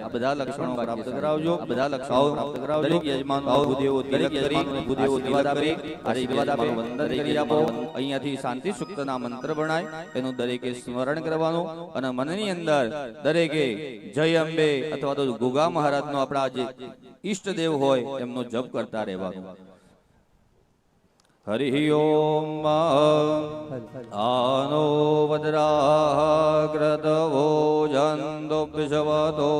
આ બધા લક્ષણો પ્રાપ્ત કરાવજો, આ બધા લક્ષણો પ્રાપ્ત કરાવજો. દરેક યજમાન ભૂદેવો દરેક યજમાનોને ભૂદેવો દિવાદ આપી આશીર્વાદ આપે, વંદન કરી આપો. અહીંયાથી શાંતિ સુક્તના મંત્ર ભણાય એનું દરેકે સ્મરણ કરવાનું અને મનની અંદર દરેકે જય અંબે અથવા તો ગોગા મહારાજનો આપણા જે ઈષ્ટદેવ હોય એમનો જપ કરતા રહેવાનું. હરિ ઓમ આનો વદ્રાગ્રતવો જંતો વિશ્વતો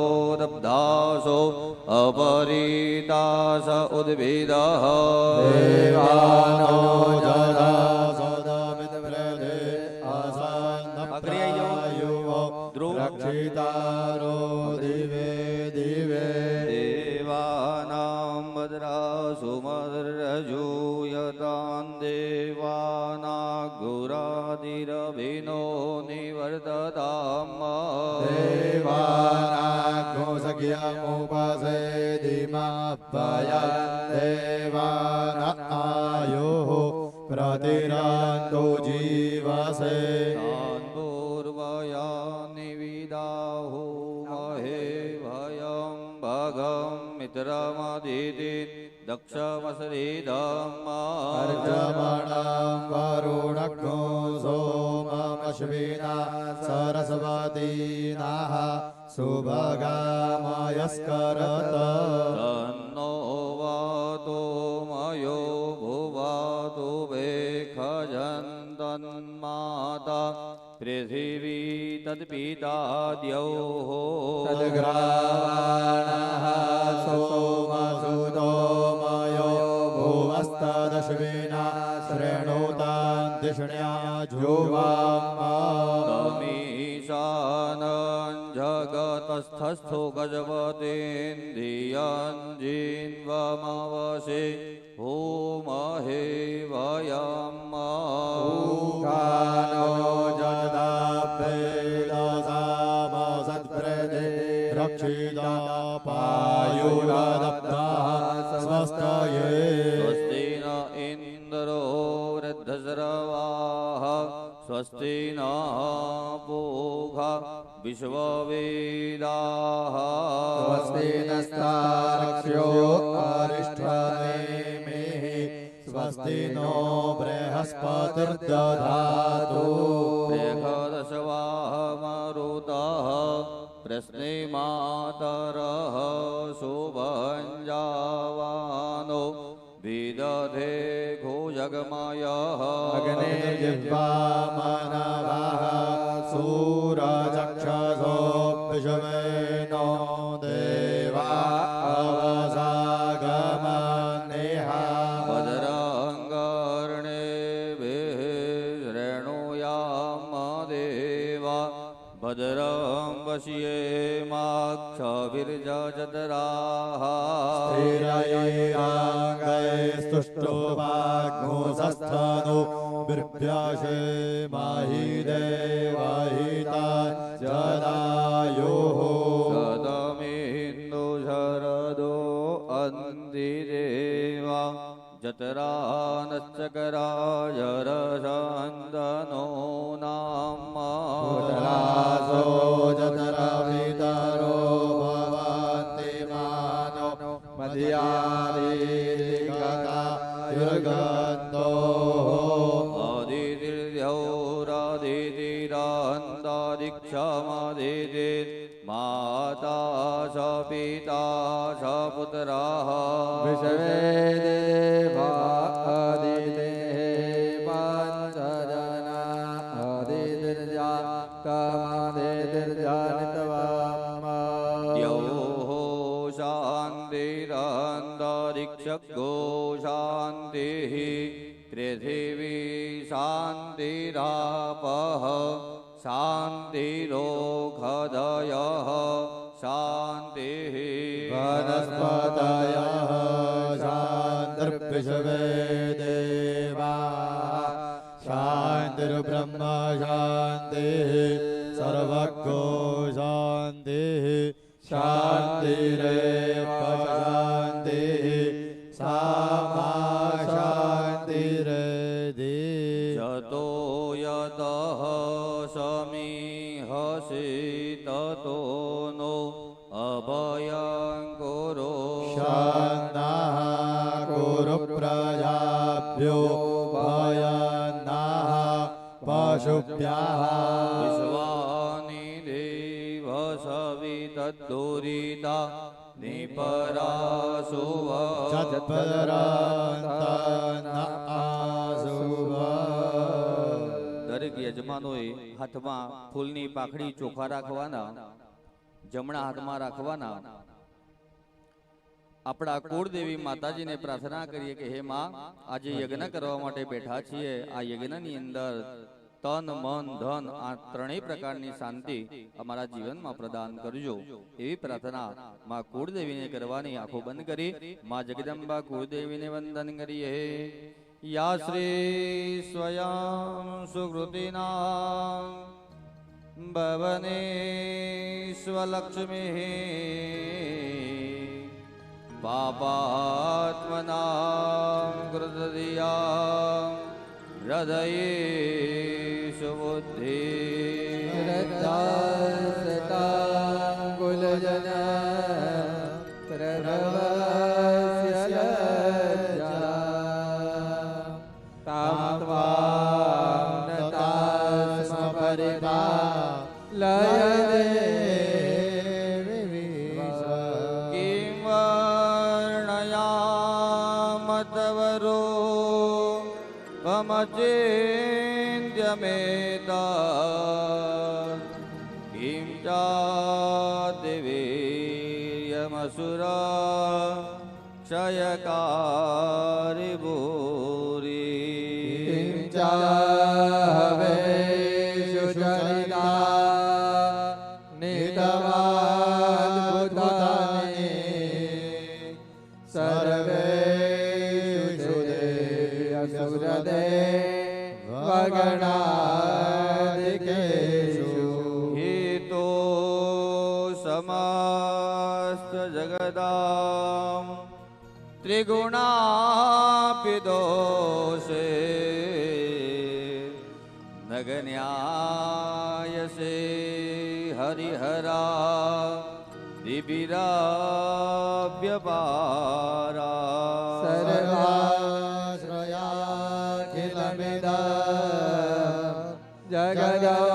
દબ્ધાસો અપરિતાસ ઉદ્ભિદઃ દેવાનો જરા સદમિત પ્રદે આસન્નપ્રાયુવો રક્ષિતારો દિવે દિવે દેવાનાં વદ્રાસુ મદ્રજૂયતાં દેવાના ગુરાદિરવિનો નિવર્તતામ દેવાના ઘોષગ્યમુપસે ધીમાભયા દેવાના આયો પ્રતિરાંતો જીવસે પૂર્વયા નિવિદાહો મહે ભયં ભગં મિત્રમદિતિ દક્ષમશ્રીધમ્મર્જમણં વરુણગ્નો સોમમશ્વિના સરસ્વતીનાઃ શુભગામયસ્કરત તન્નો વાતો મયો ભુવાતો વેખજन्तન્માતા પૃથિવી તદ્પિતા દ્યૌઃ તદ્ગ્રાવાણઃ સોમસુતો મયો ભુવસ્તદશ્વિના શ્રેણોતાં ધિષ્ણ્યા જોવામ તમીશાનં જગતસ્થસ્થો ગજપતિન્દ્રિયં જીન્વમવશે હોમહે વયમ કાનો જદાપેદસામસત્પ્રદે રક્ષિતા પાયુરદબ્ધઃ સ્વસ્તયે સ્વસ્તિ ન ઇન્દ્રો વૃદ્ધસ્રવાઃ સ્વસ્તિ ન પૂષા વિશ્વવેદાઃ સ્વસ્તિ નસ્તારક્ષ્યો અરિષ્ઠનેમિઃ સ્વસ્તિ નો બૃહસ્પતિર્દધાતુ બૃહદશ્વાહ મરુતઃ પ્રશ્ને માતરઃ શુભંજાવાનો વિદધે ઘોજગમયઃ અગ્નિર્જિહ્વામનવઃ સૂરચક્ષસો વિશ્વેનો દેવા અવસાગમનેહા ભદ્રંગર્ણેભિઃ શૃણુયામ દેવા ભદ્રં પશ્યેમાક્ષભિર્જજરાઃ સ્થિરયૈરાંગૈस्तुष्टुवाग्मुसस्थनो बिभ्यसे माहि देवहिता जदायुः सदमिन्दुशरदो अन्तिदेवा जतरानश्चकराजरसन्दनो नाम उतरासो जतरवितरो भवन्ति मानो मध्यादिका युर्गन्तो आदितिर्यौरादितिरान्तादिक्षमदिति माता स पिता स पुत्रः विश्वे देवा आदितेः पञ्चजना आदितिर्जा कामादितिर्जानितवाम द्यौः शान्तिरन्तरिक्षगो शान्तिः पृथिवी शान्तिरापः शान्तिरोषधयः शान्तिः वनस्पतयः शान्तिर्विश्वे देवा शान्तिर्ब्रह्म शान्तिः सर्वज्ञो शान्तिः शान्तिरेव शान्तिः सामा शान्तिरेधि यतो यतः समीहसि ततो नो ભયન્નાઃ કુરુ પ્રજાભ્યો ભયન્નાઃ પશુભ્યઃ વિશ્વાની દેવ સવિતદ્દુરિતા નિપરાસુવ દરેક યજમાનોએ હાથમાં ફૂલની પાખડી ચોખા રાખવાના, જમણા હાથમાં રાખવાના. આપણા કુળદેવી માતાજીને પ્રાર્થના કરીએ કે હે માં, આજે યજ્ઞ કરવા માટે બેઠા છીએ. આ યજ્ઞની અંદર તન મન ધન આ ત્રણેય પ્રકારની શાંતિ અમારા જીવનમાં પ્રદાન કરજો એવી પ્રાર્થના માં કુળદેવીને કરવાની. આંખો બંધ કરી માં જગદંબા કુળદેવીને વંદન કરીએ. યા શ્રી સ્વયં સુકૃતિના ભવને સ્વલક્ષ્મી પાપાત્મના કૃતધિયા હૃદયે સુબુદ્ધિ કુલજન પ્રભવસ્ય તામ ત્વામ નતાસ્મ પરિપા લય દેવી કિમ વર્ણયામતવરો વમચેન્દ્યમેતા કિમ ચાદિવીર્યમસુરા ક્ષયકારી ભૂરી કિમ ચાહવેષુ ચરિતા નિતવાદ્ભુતાનિ સર્વેષુ દેવસુરદે વગણાદિકેષુ હિતો સમસ્ત જગદાં ત્રિગુણાપિ દોષે નગન્યાયસે હરિહરા દિબિરાભ્યપારા સર્વાશ્રયાખિલમિદં જગદંશભૂત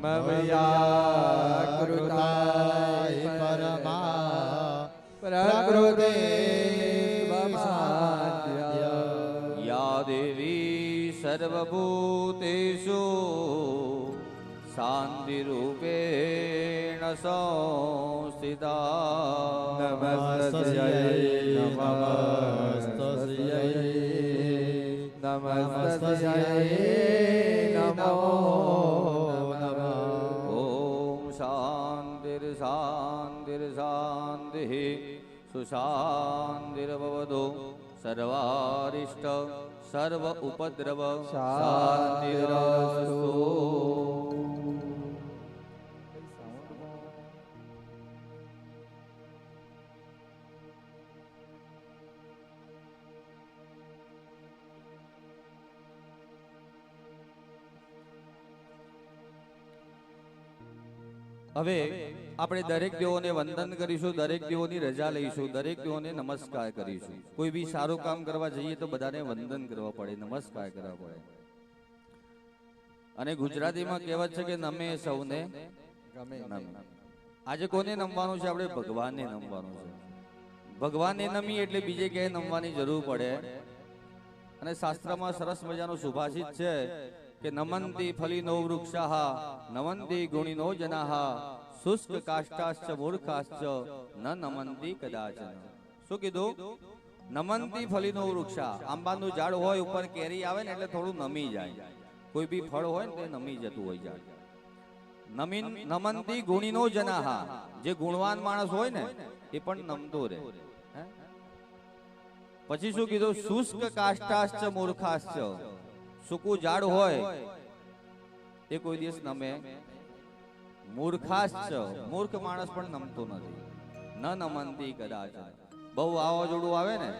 મમ યાકૃતાય પરમા પ્રકૃતિ યા દેવી સર્વભૂતેષુ શાંતિરૂપેણ સંસ્થિતા નમસ્તસ્યૈ નમસ્તસ્યૈ નમો નમઃ. ઓમ શાંતિર શાંતિર શાંતિ સુશાંતિર્ભવતુ સર્વારિષ્ટ સર્વ ઉપદ્રવ શાંતિરસ્તુ. હવે આપણે દરેક દેવોને વંદન કરીશું, દરેક દેવોની રજા લઈશું, દરેક દેવોને નમસ્કાર કરીશું. કોઈ બી સારું કામ કરવા જઈએ તો બધાને વંદન કરવા પડે, નમસ્કાર કરવા પડે. અને ગુજરાતીમાં કહેવત છે કે નમે સૌને નમે. આજે કોને નમવાનું છે? આપણે ભગવાનને નમવાનું છે. ભગવાનને નમી એટલે બીજે ક્યાંય નમવાની જરૂર પડે. અને શાસ્ત્રમાં સરસ મજાનો સુભાષિત છે કે નમંતી ફલીનો વૃક્ષાઃ નમંતી ગુણીનો જનાઃ શુષ્ક કાષ્ટાશ્ચ મૂર્ખાશ્ચ ન નમંતી કદાચન. શું કીધું? નમંતી ફલીનો વૃક્ષા, આંબાનું ઝાડ હોય, ઉપર કેરી આવે ને એટલે થોડું નમી જાય. કોઈ બી ફળ હોય ને તે નમી જતું હોય ઝાડ. નમંતી ગુણીનો જનાઃ, જે ગુણવાન માણસ હોય ને એ પણ નમતો રહે. પછી શું કીધું? શુષ્ક કાષ્ટાશ્ચ મૂર્ખાશ્ચ, સૂકું ઝાડ હોય એ કોઈ દિવસ નમે. મૂર્ખાશ્ચ, મૂર્ખ માણસ પણ નમતો નથી. ન નમંતી કદાચ. બહુ વાવાઝોડું આવે ને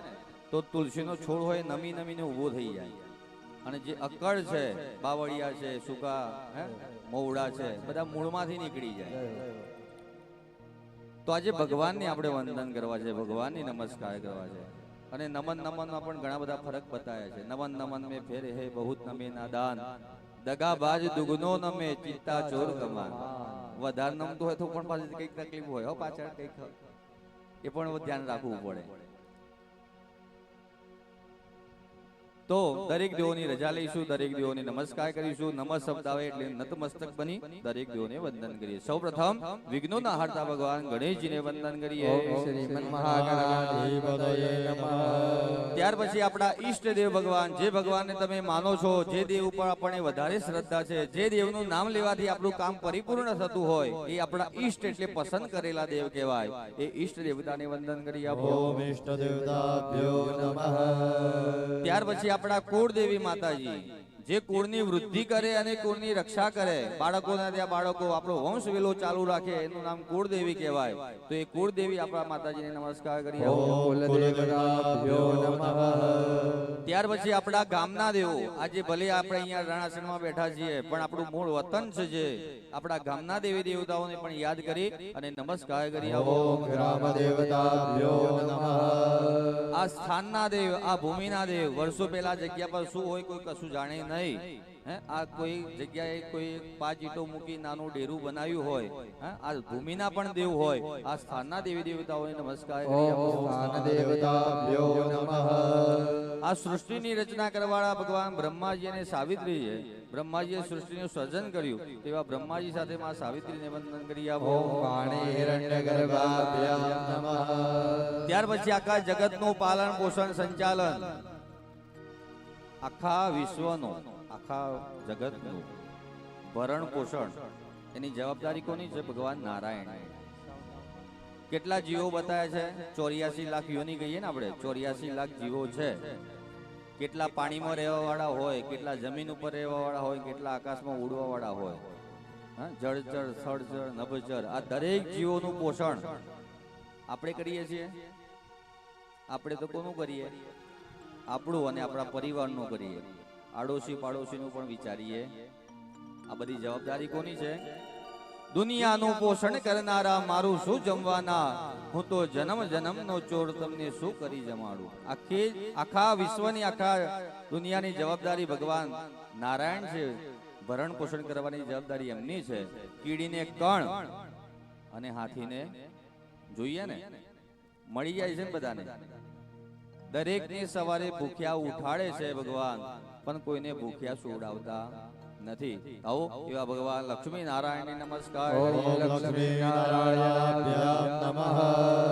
તો તુલસીનો છોડ હોય નમી નમીને ઊભો થઈ જાય. અને જે અક્કડ છે, બાવળિયા છે, સૂકા મોવડા છે, બધા મૂળમાંથી નીકળી જાય. તો આજે ભગવાનને આપણે વંદન કરવા છે, ભગવાનની નમસ્કાર કરવા છે. અને નમન નમનમાં પણ ઘણા બધા ફરક બતાવ્યા છે. નમન નમન મેં ફેર હે બહુત નમે નાદાન, દગાબાજ દુગનો નમે ચિત્તા ચોર કમાન. વધારે નમતું હોય તો પણ પાછી કઈક તકલીફ હોય, પાછળ કઈક એ પણ ધ્યાન રાખવું પડે. તો દરેક દેવોની રજા લઈશું, દરેક દેવોને નમસ્કાર કરીશું. નમઃ શબ્દ આવે એટલે નતમસ્તક બની દરેક દેવોને વંદન કરીએ. સૌપ્રથમ વિઘ્નોના હારતા ભગવાન ગણેશજીને વંદન કરીએ. શ્રીમન મહાગણાધિપતયે નમઃ. ત્યાર પછી આપણા ઈષ્ટ દેવ ભગવાન, જે ભગવાનને તમે માનો છો, જે દેવ ઉપર આપણને વધારે શ્રદ્ધા છે, જે દેવનું નામ લેવાથી આપણું કામ પરિપૂર્ણ થતું હોય, એ આપણા ઈષ્ટ એટલે પસંદ કરેલા દેવ કહેવાય. એ ઈષ્ટ દેવતાને વંદન કરી આપો. ઓમ ઇષ્ટ દેવતાભ્યો નમઃ. ત્યાર પછી આપણા કુળદેવી માતાજી, જે કુળની વૃદ્ધિ કરે અને કુળની રક્ષા કરે, બાળકોના ત્યાં બાળકો આપણો વંશ વેલો ચાલુ રાખે, એનું નામ કુળદેવી કહેવાય. તો એ કુળદેવી આપણા માતાજીને નમસ્કાર કરી આપો. કુલદેવતાભ્યો નમઃ. ત્યાર પછી આપણા ગામના દેવો, આજે ભલે આપણે અહીંયા રણાસણમાં બેઠા છીએ, પણ આપણું મૂળ વતન છે, જે આપણા ગામના દેવી દેવતાઓને પણ યાદ કરી અને નમસ્કાર કરી આપો. ઓમ ગ્રામ દેવતાભ્યો નમઃ. આ સ્થાનના દેવ, આ ભૂમિના દેવ, વર્ષો પહેલા જગ્યા પર શું હોય કોઈ કશું જાણે નહીં. આ કોઈ જગ્યાએ કોઈ 5 ઈંટો મૂકી નાનું ડેરું બનાવ્યું હોય, આ ભૂમિના પણ દેવ હોય. આ સ્થાનના દેવી દેવતાઓને નમસ્કાર કરી આપો. સ્થાન દેવતાભ્યો નમઃ. આ સૃષ્ટિની રચના કરવાવાળા ભગવાન બ્રહ્માજી અને સાવિત્રી છે. બ્રહ્માજીએ સૃષ્ટિનું સર્જન કર્યું, તેવા બ્રહ્માજી સાથે માં સાવિત્રીને વંદન કરી આપો. પાણી હિરણ્યગર્ભાભ્યામ નમઃ. ત્યાર પછી આખા જગતનું પાલન પોષણ સંચાલન, આખા વિશ્વનું, આખા જગતનું ભરણ પોષણ, એની જવાબદારી કોની છે? ભગવાન નારાયણ. કેટલા જીવો બતાવ્યા છે? 84 લાખ યોની કહીએ ને આપણે, 84 લાખ જીવો છે. કેટલા પાણીમાં રહેવા વાળા હોય, કેટલા જમીન ઉપર રહેવા વાળા હોય, કેટલા આકાશમાં ઉડવા વાળા હોય, જળચર, સ્થળચર, નભચર, આ દરેક જીવોનું પોષણ આપણે કરીએ છીએ. આપણે તો કોનું કરીએ? આપણું અને આપણા પરિવારનું કરીએ. આડોશી પાડોશીનું પણ વિચારીએ. આ બધી જવાબદારી કોની છે? દુનિયાનું પોષણ કરનારા મારું શું જમવાના, હું તો જન્મ જન્મનો ચોર, તમને શું કરી જમાડું. આખા વિશ્વની, આખા દુનિયાની જવાબદારી ભગવાન નારાયણ છે. ભરણ પોષણ કરવાની જવાબદારી એમની છે. કીડીને કણ અને હાથીને જોઈએ ને મળી જાય છે ને બધાને. દરેકને સવારે ભૂખ્યા ઉઠાડે છે ભગવાન, પણ કોઈને ભૂખ્યા સુવડાવતા નથી. આવો એવા ભગવાન લક્ષ્મી નારાયણ નમસ્કાર.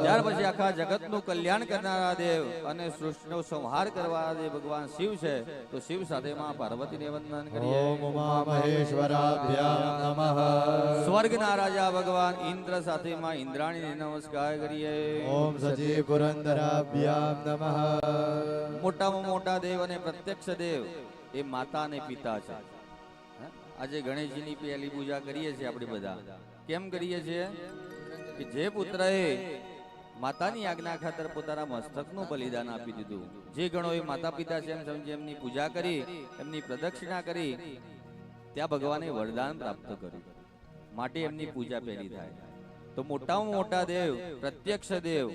ત્યાર પછી આખા જગતનું કલ્યાણ કરનારા દેવ અને સૃષ્ટિનો સંહાર કરવાના દેવ ભગવાન શિવ છે. તો શિવ સાથે માં પાર્વતીને વંદન કરીએ. સ્વર્ગના રાજા ભગવાન ઇન્દ્ર સાથે માં ઇન્દ્રાણીને નમસ્કાર કરીએ. ઓમ સચી પુરંદરાભ્યામ નમઃ. મોટામાં મોટા દેવ અને પ્રત્યક્ષ દેવ એ માતા અને પિતા છે. આજે ગણેશજીની પહેલી પૂજા કરીએ છીએ આપણે બધા. કેમ કરીએ છીએ? કે જે પુત્રએ માતાની આજ્ઞા ખાતર પોતાના મસ્તકનું બલિદાન આપી દીધું, જે ગણોએ માતા પિતા છે એમ સમજી એમની પૂજા કરી, એમની પ્રદક્ષિણા કરી, ત્યાં ભગવાને વરદાન પ્રાપ્ત કર્યું, માટે એમની પૂજા પહેલી થાય. તો મોટામાં મોટા દેવ, પ્રત્યક્ષ દેવ,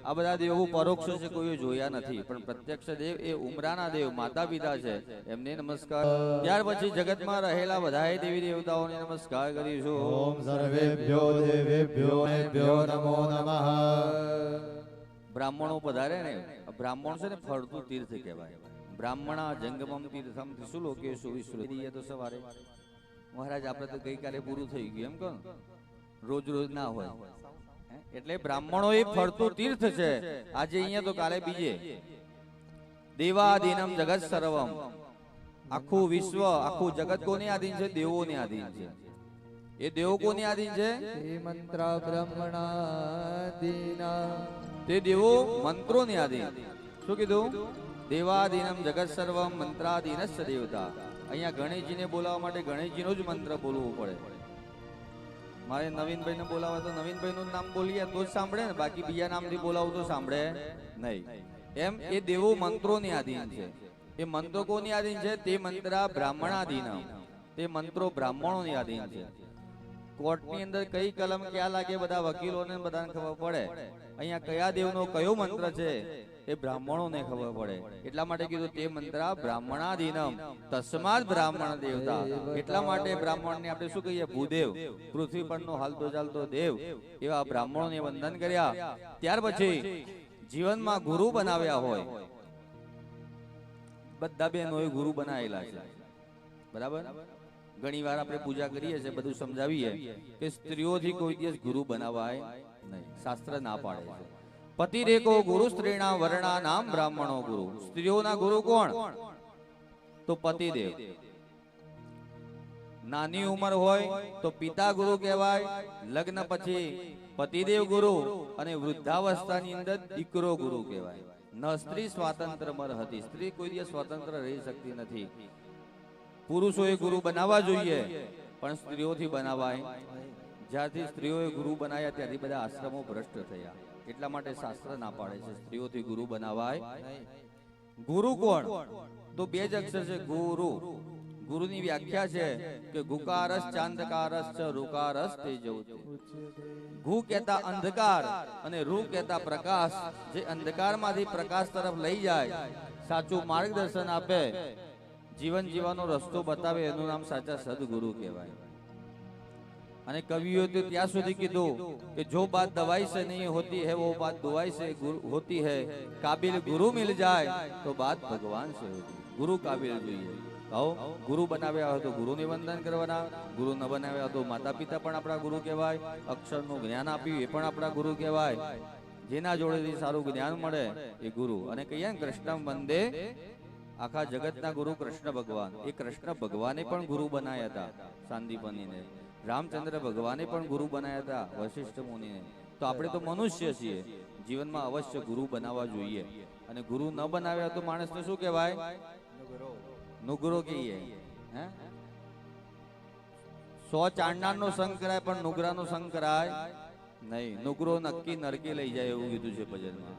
આ બધા દેવો પરોક્ષ છે, કોઈ જોયા નથી, પણ પ્રત્યક્ષ દેવ એ ઉમરાના દેવ, માતા પિતા છે, એમને નમસ્કાર. ત્યાર પછી જગતમાં રહેલા બધા દેવી દેવતાઓને નમસ્કાર કરીશું. ઓમ સર્વેભ્યો દેવેભ્યો નેભ્યો નમો નમઃ. બ્રાહ્મણો પધારે ને, બ્રાહ્મણ છે ને ફરતું તીર્થ કહેવાય. બ્રાહ્મણા જંગમમ તીર્થમ ત્રિષુ લોકેષુ વિશ્રુતિએ. તો સવારે મહારાજ આપણે તો ગઈકાલે પૂરું થઈ ગયું એમ કહો, રોજ રોજ ના હોય. એટલે બ્રાહ્મણો એ ફરતું તીર્થ છે. આજે અહીંયા તો કાલે બીજે. દેવાદિનમ જગત સર્વમ, આખું વિશ્વ, આખું જગત કોને આધીન છે? દેવોને આધીન છે. એ દેવો કોને આધીન છે? મંત્ર બ્રહ્મણાદીના, તે દેવો મંત્રોને આધીન. શું કીધું? દેવાદિનમ જગત સર્વમ મંત્રાધીનસ્ય દેવતા. અહીંયા ગણેશજીને બોલાવવા માટે ગણેશજીનો જ મંત્ર બોલવું પડે. મારે નવીનભાઈને બોલાવવા તો નવીનભાઈનું નામ બોલીએ તો જ સાંભળે ને, બાકી બીજા નામથી બોલાવું તો સાંભળે નહીં. એમ એ દેવો મંત્રોની આધીન છે. એ મંત્રો કોની આધીન છે? તે મંત્ર બ્રાહ્મણાધીન, તે મંત્રો બ્રાહ્મણોની આધીન છે. કોર્ટની અંદર કઈ કલમ ક્યાં લાગે બધા વકીલોને બધાને ખબર પડે. અહીંયા કયા દેવનો કયો મંત્ર છે એ બ્રાહ્મણોને ખબર પડે. એટલા માટે કીધું તે મંત્ર બ્રાહ્મણાદિનમ તસ્માદ બ્રાહ્મણ દેવતા. એટલા માટે બ્રાહ્મણને આપણે શું કહીએ? ભૂદેવ, પૃથ્વી પરનો હાલતો ચાલતો દેવ. એવા બ્રાહ્મણોને વંદન કર્યા. ત્યાર પછી જીવનમાં ગુરુ બનાવ્યા હોય, બધા બહેનોએ ગુરુ બનાવેલા છે, બરાબર. ઘણી વાર આપણે પૂજા કરીએ છીએ, બધું સમજાવીએ કે સ્ત્રીઓથી કોઈ દિવસ ગુરુ બનાવાય નહીં, શાસ્ત્ર ના પાડે છે. પતિ રેકો ગુરુ સ્ત્રીના વર્ણા નામ બ્રાહ્મણો ગુરુ. સ્ત્રીઓના ગુરુ કોણ? તો પતિદેવ. નાની ઉંમર હોય તો પિતા ગુરુ કહેવાય, લગ્ન પછી પતિદેવ ગુરુ, અને વૃદ્ધાવસ્થાની અંદર દીકરો ગુરુ કહેવાય. ન સ્ત્રી સ્વાતંત્ર મર હતી. સ્ત્રી કોઈ દિવસ સ્વતંત્ર રહી શકતી નથી. પુરુષોએ ગુરુ બનાવવા જોઈએ, પણ સ્ત્રીઓથી બનાવાય. જ્યારથી સ્ત્રીઓએ ગુરુ બનાવ્યા ત્યારથી બધા આશ્રમો ભ્રષ્ટ થયા. એટલા માટે શાસ્ત્ર ના પાડે છે સ્ત્રીઓથી ગુરુ બનાવાય. ગુરુ કોણ? તો બે જ અક્ષર છે, ગુરુ. ગુરુની વ્યાખ્યા છે કે ગુકારસ ચાંદકારસ ચ રૂકારસ તેજવતી. ગુ કહેતા અંધકાર અને રૂ કહેતા પ્રકાશ. જે અંધકારમાંથી પ્રકાશ તરફ લઈ જાય, સાચું માર્ગદર્શન આપે, જીવન જીવવાનો રસ્તો બતાવે, એનું નામ સાચા સદગુરુ કહેવાય. અને કવિઓ તો ત્યાં સુધી કીધું કે જો બાત દવાઈ સે નહીં હોતી है वो बात दुआई से होती है. काबिल गुरु मिल जाए तो बात भगवान से होती. गुरु काबिल જોઈએ. કહો, ગુરુ બનાવ્યા હોય તો ગુરુને વંદન કરવાના. ગુરુ ન બનાવ્યા હોય તો માતા પિતા પણ આપણા ગુરુ કહેવાય. અક્ષરનું જ્ઞાન આપ્યું એ પણ આપણા ગુરુ કહેવાય. જેના જોડેથી સારું જ્ઞાન મળે એ ગુરુ. અને કહીએ ને કૃષ્ણ વંદે, આખા જગતના ગુરુ કૃષ્ણ ભગવાન. એ કૃષ્ણ ભગવાને પણ ગુરુ બનાવ્યા હતા સાંદીપનીને. રામચંદ્ર ભગવાને પણ ગુરુ બનાવ્યા હતા વશિષ્ઠ મુનિને. તો આપણે તો મનુષ્ય છીએ, જીવનમાં અવશ્ય ગુરુ બનાવવા જોઈએ. અને ગુરુ ન બનાવ્યા તો માણસને શું કહેવાય? નુગરો કહીએ. 100 ચાંડાળનો સંગ કરાય પણ નુગરાનો સંગ કરાય નહીં. નુગરો નક્કી નરકે લઈ જાય એવું કીધું છે ભજનમાં.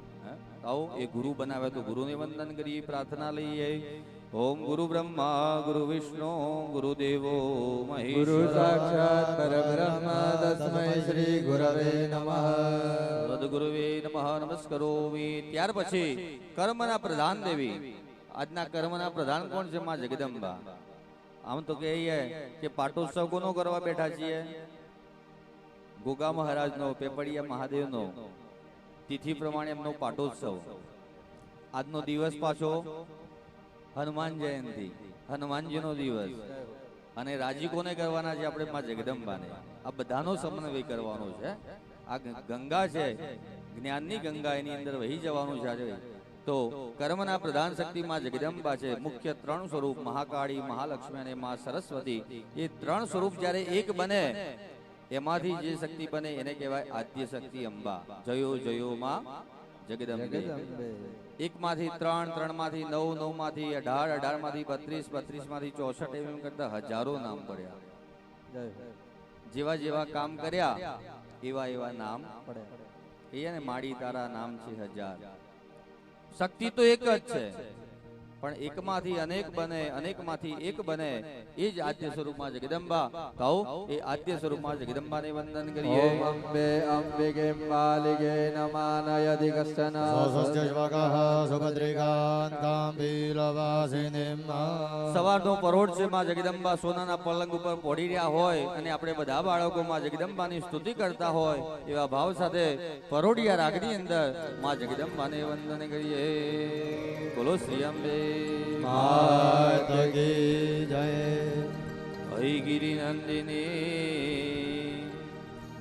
આવો એ ગુરુ બનાવ્યા તો ગુરુને વંદન કરીએ, પ્રાર્થના લઈએ. ઓમ ગુરુ બ્રહ્મા ગુરુ વિષ્ણુ ગુરુદેવો મહેશ્વર. ગુરુ સાક્ષાત પરબ્રહ્મ તસ્મૈ શ્રી ગુરવે નમઃ. સદગુરુવે નમઃ નમસ્કરોમિ. ત્યાર પછી કર્મના પ્રધાન દેવી. આજના કર્મના પ્રધાન કોણ છે? માં જગદંબા. આમ તો કહીએ કે પાટોત્સવ કોનો કરવા બેઠા છીએ? ગોગા મહારાજનો, પેપડિયા મહાદેવનો. તિથિ પ્રમાણે એમનો પાટોત્સવ. આજનો દિવસ પાછો હનુમાન જયંતિ, હનુમાનજીનો દિવસ. અને રાજી કોને કરવાના છે? આપણે માં જગદંબાને. આ બધાનો સમન્વય કરવાનો છે. આ ગંગા છે, જ્ઞાનની ગંગા, એની અંદર વહી જવાનું છે આજે. તો કર્મના પ્રધાન શક્તિ માં જગદંબા છે. મુખ્ય 3 સ્વરૂપ, મહાકાળી, મહાલક્ષ્મી અને માં સરસ્વતી. એ 3 સ્વરૂપ જ્યારે એક બને, એમાંથી જે શક્તિ બને એને કહેવાય આદ્ય શક્તિ અંબા. જયો જયો માં જગદંબે. 1 માંથી 3, 3 માંથી 9, 9 માંથી 18, 18 માંથી 32, 32 માંથી 64, એમ કરતા હજારો નામ પડ્યા. જેવા જેવા કામ કર્યા એવા એવા નામ પડ્યા. એને માડી તારા નામ છે 1000. શક્તિ તો એક જ છે, પણ એકમાંથી અનેક બને, અનેકમાંથી એક બને. એ જ આદ્ય સ્વરૂપમાં જગદંબા. કહો, એ આદ્ય સ્વરૂપમાં જગદંબાને વંદન કરીએ. ઓમ અંબે અંબિકે માલિકે નમાનયધિ કશ્ચન સ્વસ્તિશ્વકઃ સુભદ્રિકાંતાંબીલવાસિનીમ. સવારનો પરોઢ છે, માં જગદંબા સોનાના પલંગ ઉપર પડી રહ્યા હોય અને આપણે બધા બાળકો માં જગદંબાની સ્તુતિ કરતા હોય એવા ભાવ સાથે પરોઢિયા રાગની અંદર માં જગદંબાને વંદન કરીએ. બોલો શ્રી અંબે માત કી જય. હૈ ગિરિ નંદિની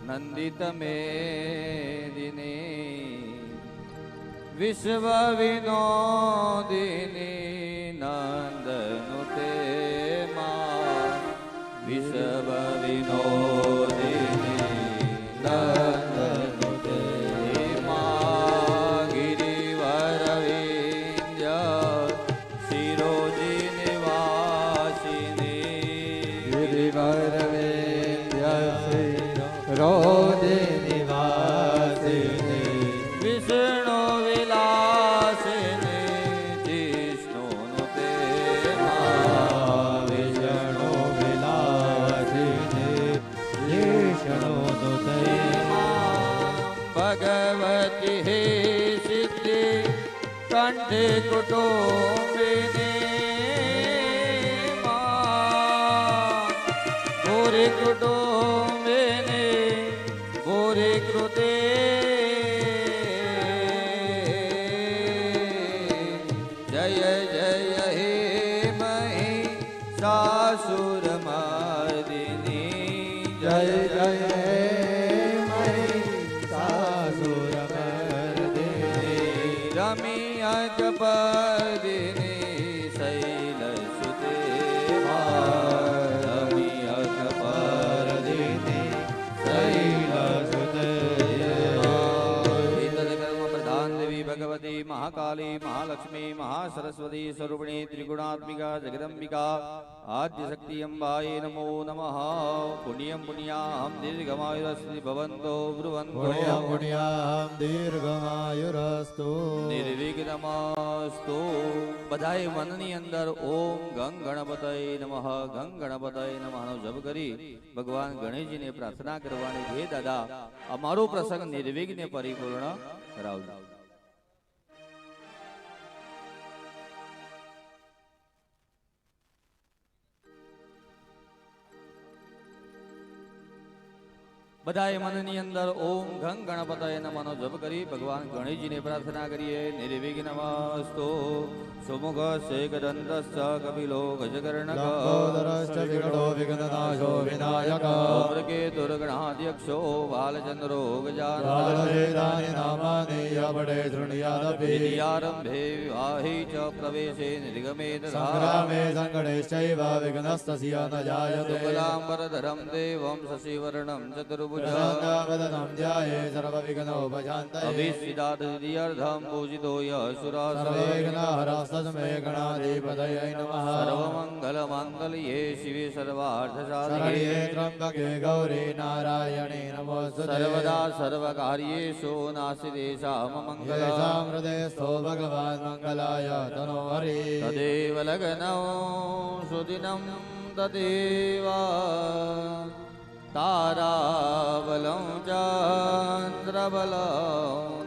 નંદિત મેદિની વિશ્વ વિનોદિની નંદનુતે માં. વિશ્વ વિનોદિની નંદનુતે માં. ગિરિવર વિંધ્ય શિરોજી નિવાસિની. ગિરિવર વિંધ્ય શિરોજી નિવાસિની. વિષ્ણુ વિલાસિની જિષ્ણુનુતે માં. વિષ્ણુ વિલાસિની કંઠે કુટુંબિને ભૂરે કુટુંબિને ભૂરે કૃતે જય જય હે મહી સાસુર મર્દિની જય જય હે મહિષાસુર મર્દિની રમી અજપદિની શૈલ સુતે રમી અજપદિની શૈલ સુતે પ્રધાન દેવી ભગવતી મહાકાલી મહાલક્ષ્મી મહાસરસ્વતી સ્વરૂપિણી ત્રિગુણાત્મિકા જગદંબિકા આદ્ય શક્તિ અંબાય નમો નમઃ પુણ્યમ પુણ્યાહમ દીર્ઘમાયુરસ્તિ ભવન્તો બ્રુવન્તો પુણ્યમ પુણ્યાહમ દીર્ઘમાયુરસ્તુ નિર્વિઘ્નમસ્તુ બધાએ મનની અંદર ઓમ ગંગ ગણપતય નમઃ ગંગ ગણપતય નમઃનો જપ કરી ભગવાન ગણેશજીને પ્રાર્થના કરવાની હે દાદા અમારો પ્રસંગ નિર્વિઘ્ને પરિપૂર્ણ કરાવજો. બધાએ મનની અંદર ઓમ ગંગ ગણપતય નમઃનો જપ કરી ભગવાન ગણેશજીને પ્રાર્થના કરીએ. નિર્વિઘ્નમસ્તુ સુમુખ શેખદંતશ્ચ કપિલો ગજકર્ણક લંબોદરશ્ચ વિકટો વિઘ્નનાશો વિનાયક ધૂમકેતુર્ગણાધ્યક્ષો બાલચંદ્રો ગજાનન રાધેદાની નામાની યપડે શૃણ્યાદપી વિદ્યારંભે વિવાહે ચ પ્રવેશે નિર્ગમે તથા સંગ્રામે સંકટેશ્ચૈવ વિઘ્નસ્તસ્ય ન જાયતે શુક્લાંબરધરં દેવં શશિવર્ણં ચતુર્ભુજં પ્રસન્નાવદनं ધ્યાયે સર્વવિઘ્નોપશાन्तये અભિષ્ટિદાદિર્ધમ પૂજિતો યઃ સુરા સર્વે વિઘ્નહરસ્તસ્મૈ ગણાધિપતये નમઃ સર્વમંગલમાંગલ્યે શિવે સર્વાર્થસાધિકે શરણ્યે ત્રંબકે ગૌરી નારાયણે નમોસ્તુતે સર્વદા સર્વકાર્યેષુ નાસ્તિ દેશામ મંગલં યેષાં હૃદયસ્થો ભગવાન મંગલાય તનો હરિ તદેવ લગ્નૌ સુદિनं તદેવ તારાબलं ચંદ્રબलं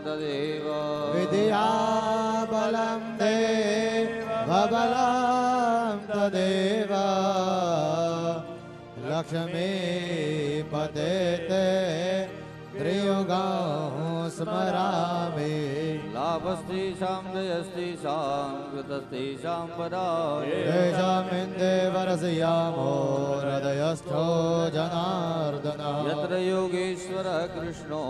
તદેવ વિદ્યાબलं દેવબलं તદેવ લક્ષ્મીપતે તે ત્રિયુગં સ્મરામિ લાભસ્તેષાં જયસ્તેષાં કૃતસ્તેષાં પરાય તેષામિન્દે વરસયામો હૃદયસ્થો જનાર્દન યત્ર યોગેશ્વર કૃષ્ણો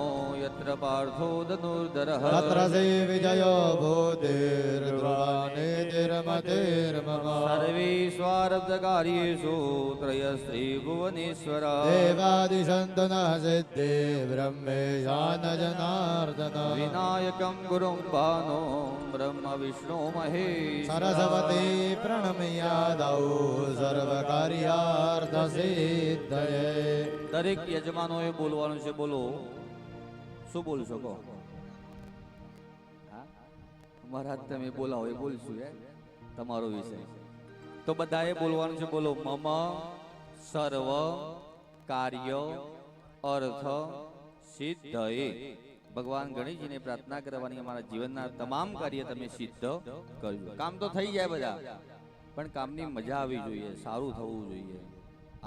યત્ર પાર્થો ધનુર્ધરઃ તત્ર શ્રી વિજયો ભૂતિર્ધ્રુવાનિધિર્મતિર્મમ સર્વે સ્વાર્થકાર્યેષુ ત્રયસ્ત્રી ભુવનેશ્વર દેવાદિશન્તુ ન સિદ્ધિ બ્રહ્મેશાન જનાર્દન વિનાયકં ગુરું ભાનો બ્રહ્મ વિષ્ણુ મહેશ સરસ્વતી પ્રણમ્યાદૌ સર્વકાર્યાર્થ સિદ્ધયે દરેક યજમાનોએ બોલવાનું છે. બોલો શું બોલશો કહો? મહારાજ તમે બોલાવો એ બોલશું તમારો વિષય તો બધાએ બોલવાનું છે. બોલો મમ સર્વ કાર્ય અર્થ સિદ્ધયે. ભગવાન ગણેશજીને પ્રાર્થના કરવાની અમારા જીવનના તમામ કાર્ય તમે સિદ્ધ કરજો. કામ તો થઈ જાય બધા પણ કામની મજા આવવી જોઈએ, સારું થવું જોઈએ,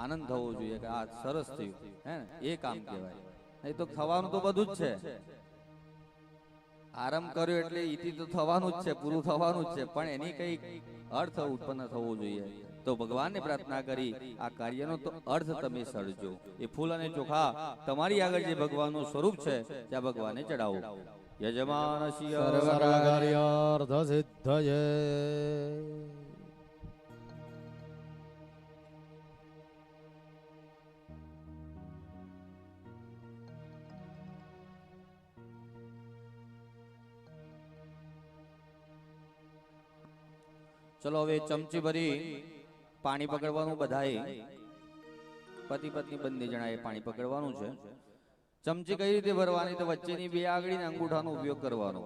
આનંદ થવો જોઈએ કે આ સરસ થયું હે ને એ કામ કહેવાય. નહીં તો થવાનું તો બધું જ છે. આરંભ કર્યો એટલે ઈતિ તો થવાનું જ છે, પૂરું થવાનું જ છે, પણ એની કઈ અર્થ ઉત્પન્ન થવો જોઈએ. તો ભગવાનને પ્રાર્થના કરી આ કાર્યનો તો અર્થ તમે સર્જો. એ ફૂલ અને ચોખા તમારી આગળ જે ભગવાનનું સ્વરૂપ છે ત્યાં ભગવાનને ચડાવો. યજમાનસ્ય સર્વકાર્યાર્થ સિદ્ધયે ચલો હવે ચમચી ભરી પાણી પકડવાનું. બધાએ પતિ પત્ની બંને જણાએ પાણી પકડવાનું છે. ચમચી કઈ રીતે ભરવાની? તો વચ્ચેની બે આંગળી ને અંગૂઠાનો ઉપયોગ કરવાનો.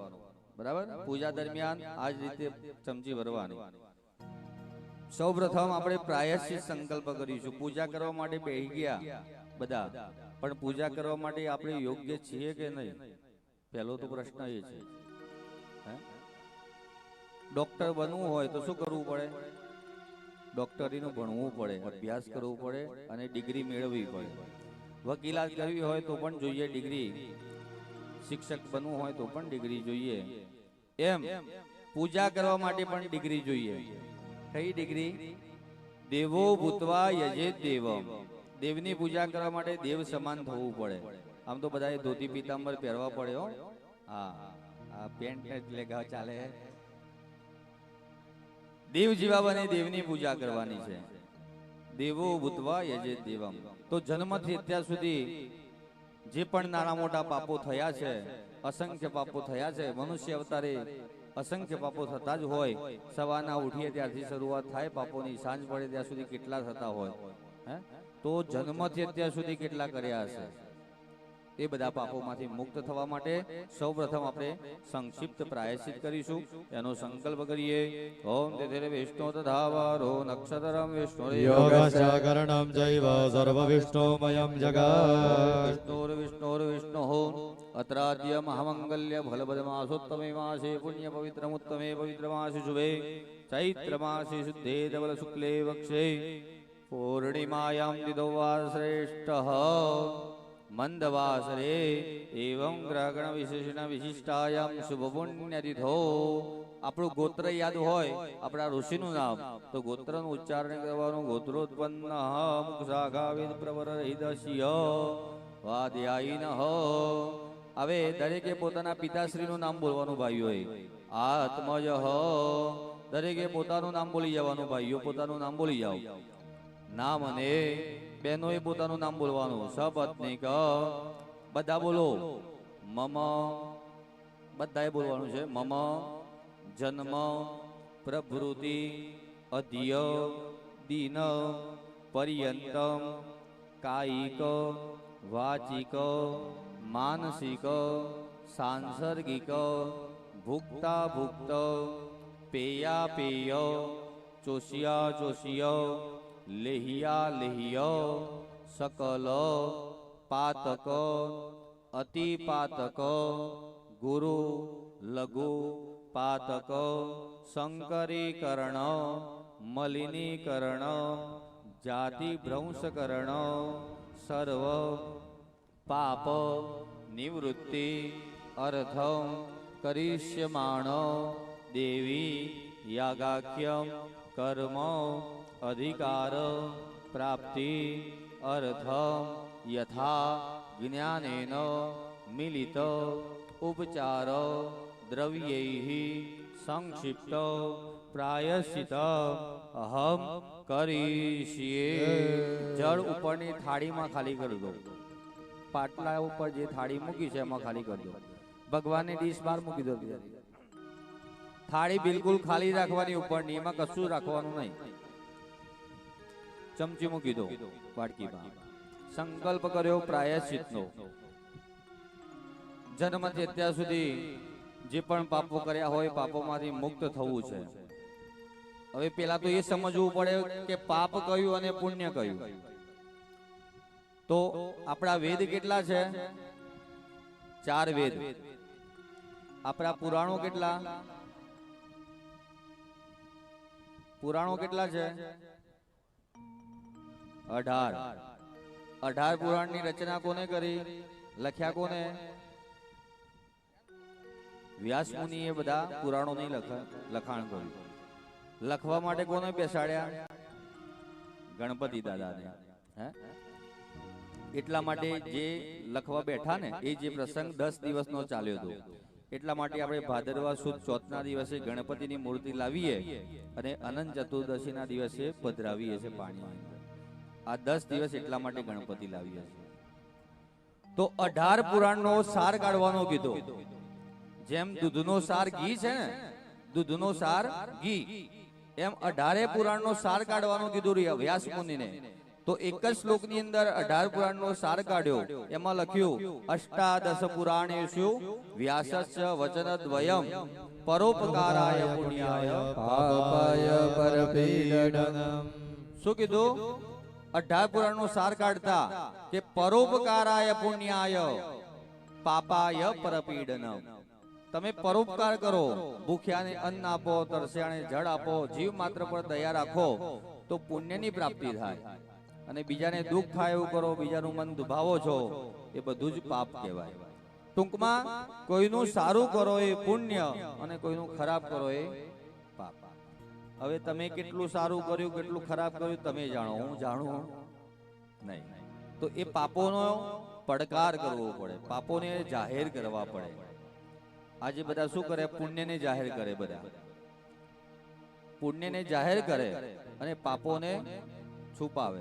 બરાબર? પૂજા દરમિયાન આ જ રીતે ચમચી ભરવાની. સૌ પ્રથમ આપણે પ્રાયશ્ચિત સંકલ્પ કરીશું. પૂજા કરવા માટે બેસી ગયા બધા, પણ પૂજા કરવા માટે આપણે યોગ્ય છીએ કે નહીં? પહેલો તો પ્રશ્ન એ છે. ડોક્ટર બનવું હોય તો શું કરવું પડે? ડોક્ટરીનું ભણવું પડે, અભ્યાસ કરવો પડે અને ડિગ્રી મેળવવી પડે. વકીલાત કરવી હોય તો પણ જોઈએ ડિગ્રી, શિક્ષક બનવું હોય તો પણ ડિગ્રી જોઈએ. એમ પૂજા કરવા માટે પણ ડિગ્રી જોઈએ. કઈ ડિગ્રી? દેવો ભૂતવા યજેત દેવમ. દેવની પૂજા કરવા માટે દેવ સમાન થવું પડે. આમ તો બધાએ ધોતી પીતાંબર પહેરવા પડે હો. હા, આ પેન્ટ એટલે ચાલે. દેવ જેવા બને દેવની પૂજા કરવાની છે. દેવો ભૂતવા યજેત દેવમ. તો જન્મથી અત્યાર સુધી જે પણ નાના મોટા પાપો થયા છે, અસંખ્ય પાપો થયા છે. મનુષ્ય અવતારે અસંખ્ય પાપો થતા જ હોય. સવારના ઉઠીએ ત્યારથી શરૂઆત થાય પાપોની, સાંજ પડે ત્યાં સુધી કેટલા થતા હોય. હે તો જન્મથી અત્યાર સુધી કેટલા કર્યા હશે. એ બધા પાપોમાંથી મુક્ત થવા માટે સૌપ્રથમ આપણે સંક્ષિપ્ત પ્રાયશ્ચિત કરીશું. એનો સંકલ્પ કરીએ. ઓમ તેરે વિષ્ણુ તથાવારો નક્ષત્રમ વિષ્ણુ યોગશ્ચકરણમ ચૈવ સર્વવિષ્ણુમયમ જગત વિષ્ણુર્વિષ્ણુર્વિષ્ણુઃ અત્રાદ્ય મહામંગલ્ય ફલપદમાસોત્તમે માસે પુણ્ય પવિત્રમુત્તમે પવિત્રમાસે શુભે ચૈત્ર માસે શુદ્ધે ધવલ શુક્લે વક્ષે પૂર્ણિમાયામ દિદોવા શ્રેષ્ઠ મંદવાસરે એવં ગ્રહગણ વિશેષણ વિશિષ્ટાયામ શુભ પુણ્યતિથો. આપણું ગોત્ર યાદ હોય, આપણા ઋષિનું નામ, તો ગોત્રનું ઉચ્ચારણ કરવાનું. ગોત્રોત્પન્ન મુખ શાખા વેદ પ્રવર હૃદય વાદ્યાયિન. હવે દરેકે પોતાના પિતાશ્રીનું નામ બોલવાનું ભાઈઓએ. આત્મજ. દરેકે પોતાનું નામ બોલી જવાનું. ભાઈઓ પોતાનું નામ બોલી જાઓ. નામ અને બહેનોએ પોતાનું નામ બોલવાનું. સપત્નીક બધા બોલો. મમ બધાએ બોલવાનું છે. મમ જન્મ પ્રભૃતિ અધ્ય દિન પર્યંતમ કાયિક વાચિક માનસિક સાંસર્ગિક ભુક્તા ભુક્ત પેયા પેય ચોષ્યા ચોષ્ય લેહિયા લેહિય સકલ પાતક અતિપાતક ગુરુ લઘુ પાતક સંકરીકરણ મલિનીકરણ જાતિ ભ્રંશકરણ સર્વ પાપ નિવૃત્તિ અર્થમ કરીષ્યમાણ દેવી યાગાખ્યમ કર્મ અધિકાર પ્રાપ્તિ અર્થમ યથા જ્ઞાનેન મિલિત ઉપચાર દ્રવ્યૈ સંક્ષિપ્ત પ્રાયશ્ચિત અહમ કરીષ્યે. જળ ઉપરની થાળીમાં ખાલી કરી દો. પાટલા ઉપર જે થાળી મૂકી છે એમાં ખાલી કરી દો. ભગવાનની ડીશ બહાર મૂકી દો. થાળી બિલકુલ ખાલી રાખવાની ઉપરની, એમાં કશું રાખવાનું નહીં. ચમચી મૂકી દો વાટકીમાં. સંકલ્પ કર્યો પ્રાયશ્ચિતનો. જન્મથી અત્યાર સુધી જે પણ પાપો કર્યા હોય પાપોમાંથી મુક્ત થવું છે. હવે પેલા તો એ સમજવું પડે કે પાપ કયું અને પુણ્ય કયું. તો આપણા વેદ કેટલા છે? 4 વેદ. આપણા પુરાણો કેટલા? પુરાણો કેટલા છે? 18 પુરાણની રચના કોને કરી? લખ્યા કોને? વ્યાસ મુનિએ બધા પુરાણોની લખાણ કર્યું. લખવા માટે કોને બેસાડ્યા? ગણપતિ દાદાને. હે એટલા માટે જે લખવા બેઠા ને એ જે પ્રસંગ 10 દિવસનો ચાલ્યો હતો. એટલા માટે આપણે ભાદરવા સુદ ચોથના દિવસે ગણપતિની મૂર્તિ લાવીએ અને અનંત ચતુર્દશીના દિવસે પધરાવીએ છીએ પાણી. આ 10 દિવસ એટલા માટે ગણપતિ લાવીએ છીએ. તો 18 પુરાણનો સાર કાઢવાનો કીધો. જેમ દૂધનો સાર ઘી છે ને, દૂધનો સાર ઘી, એમ 18 પુરાણનો સાર કાઢવાનો કીધું વ્યાસ મુનિને. તો એક જ શ્લોકની અંદર 18 પુરાણનો સાર કાઢ્યો. એમાં લખ્યું અષ્ટાદશ પુરાણેષુ વ્યાસસ્ય વચનદ્વયમ પરોપકારાય પુણ્યાય પાપાય પરપીડનમ. શું કીધું? 18 પુરાણનો સાર કાઢતા કે પરોપકારાય પુણ્યાય પાપાય પરપીડનમ. તમે પરોપકાર કરો, ભૂખ્યાને અન્ન આપો, તરસ્યાને જળ આપો, જીવ માત્ર પર દયા રાખો તો પુણ્યની પ્રાપ્તિ થાય. અને બીજાને દુઃખ થાય એવું કરો, બીજાનું મન દુભાવો છો, એ બધું જ પાપ કહેવાય. ટૂંકમાં કોઈનું સારું કરો એ પુણ્ય અને કોઈનું ખરાબ કરો એ પાપ. હવે તમે કેટલું સારું કર્યું, કેટલું ખરાબ કર્યું તમે જાણો, હું જાણું નહીં. તો એ પાપોનો પડકાર કરવો પડે, પાપોને જાહેર કરવા પડે. આજે બધા શું કરે? પુણ્યને જાહેર કરે. બધા પુણ્યને જાહેર કરે અને પાપોને છુપાવે.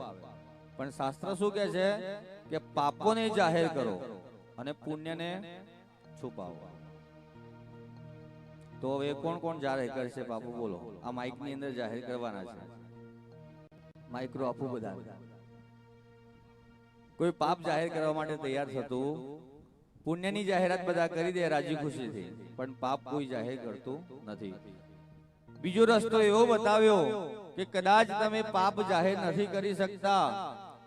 પણ શાસ્ત્ર શું કહે છે કે પાપોને જાહેર કરો અને પુણ્યને છુપાવો. તો હવે કોણ કોણ જાહેર કરશે પાપો? બોલો. આ માઇક ની અંદર જાહેર કરવાના છે. માઇક્રો આપું બધા. કોઈ પાપ જાહેર કરવા માટે તૈયાર થતું? પુણ્યની જાહેરાત બધા કરી દે રાજી ખુશીથી, પણ પાપ કોઈ જાહેર કરતું નથી. બીજો રસ્તો એવો બતાવ્યો કે કદાચ તમે પાપ જાહેર નથી કરી શકતા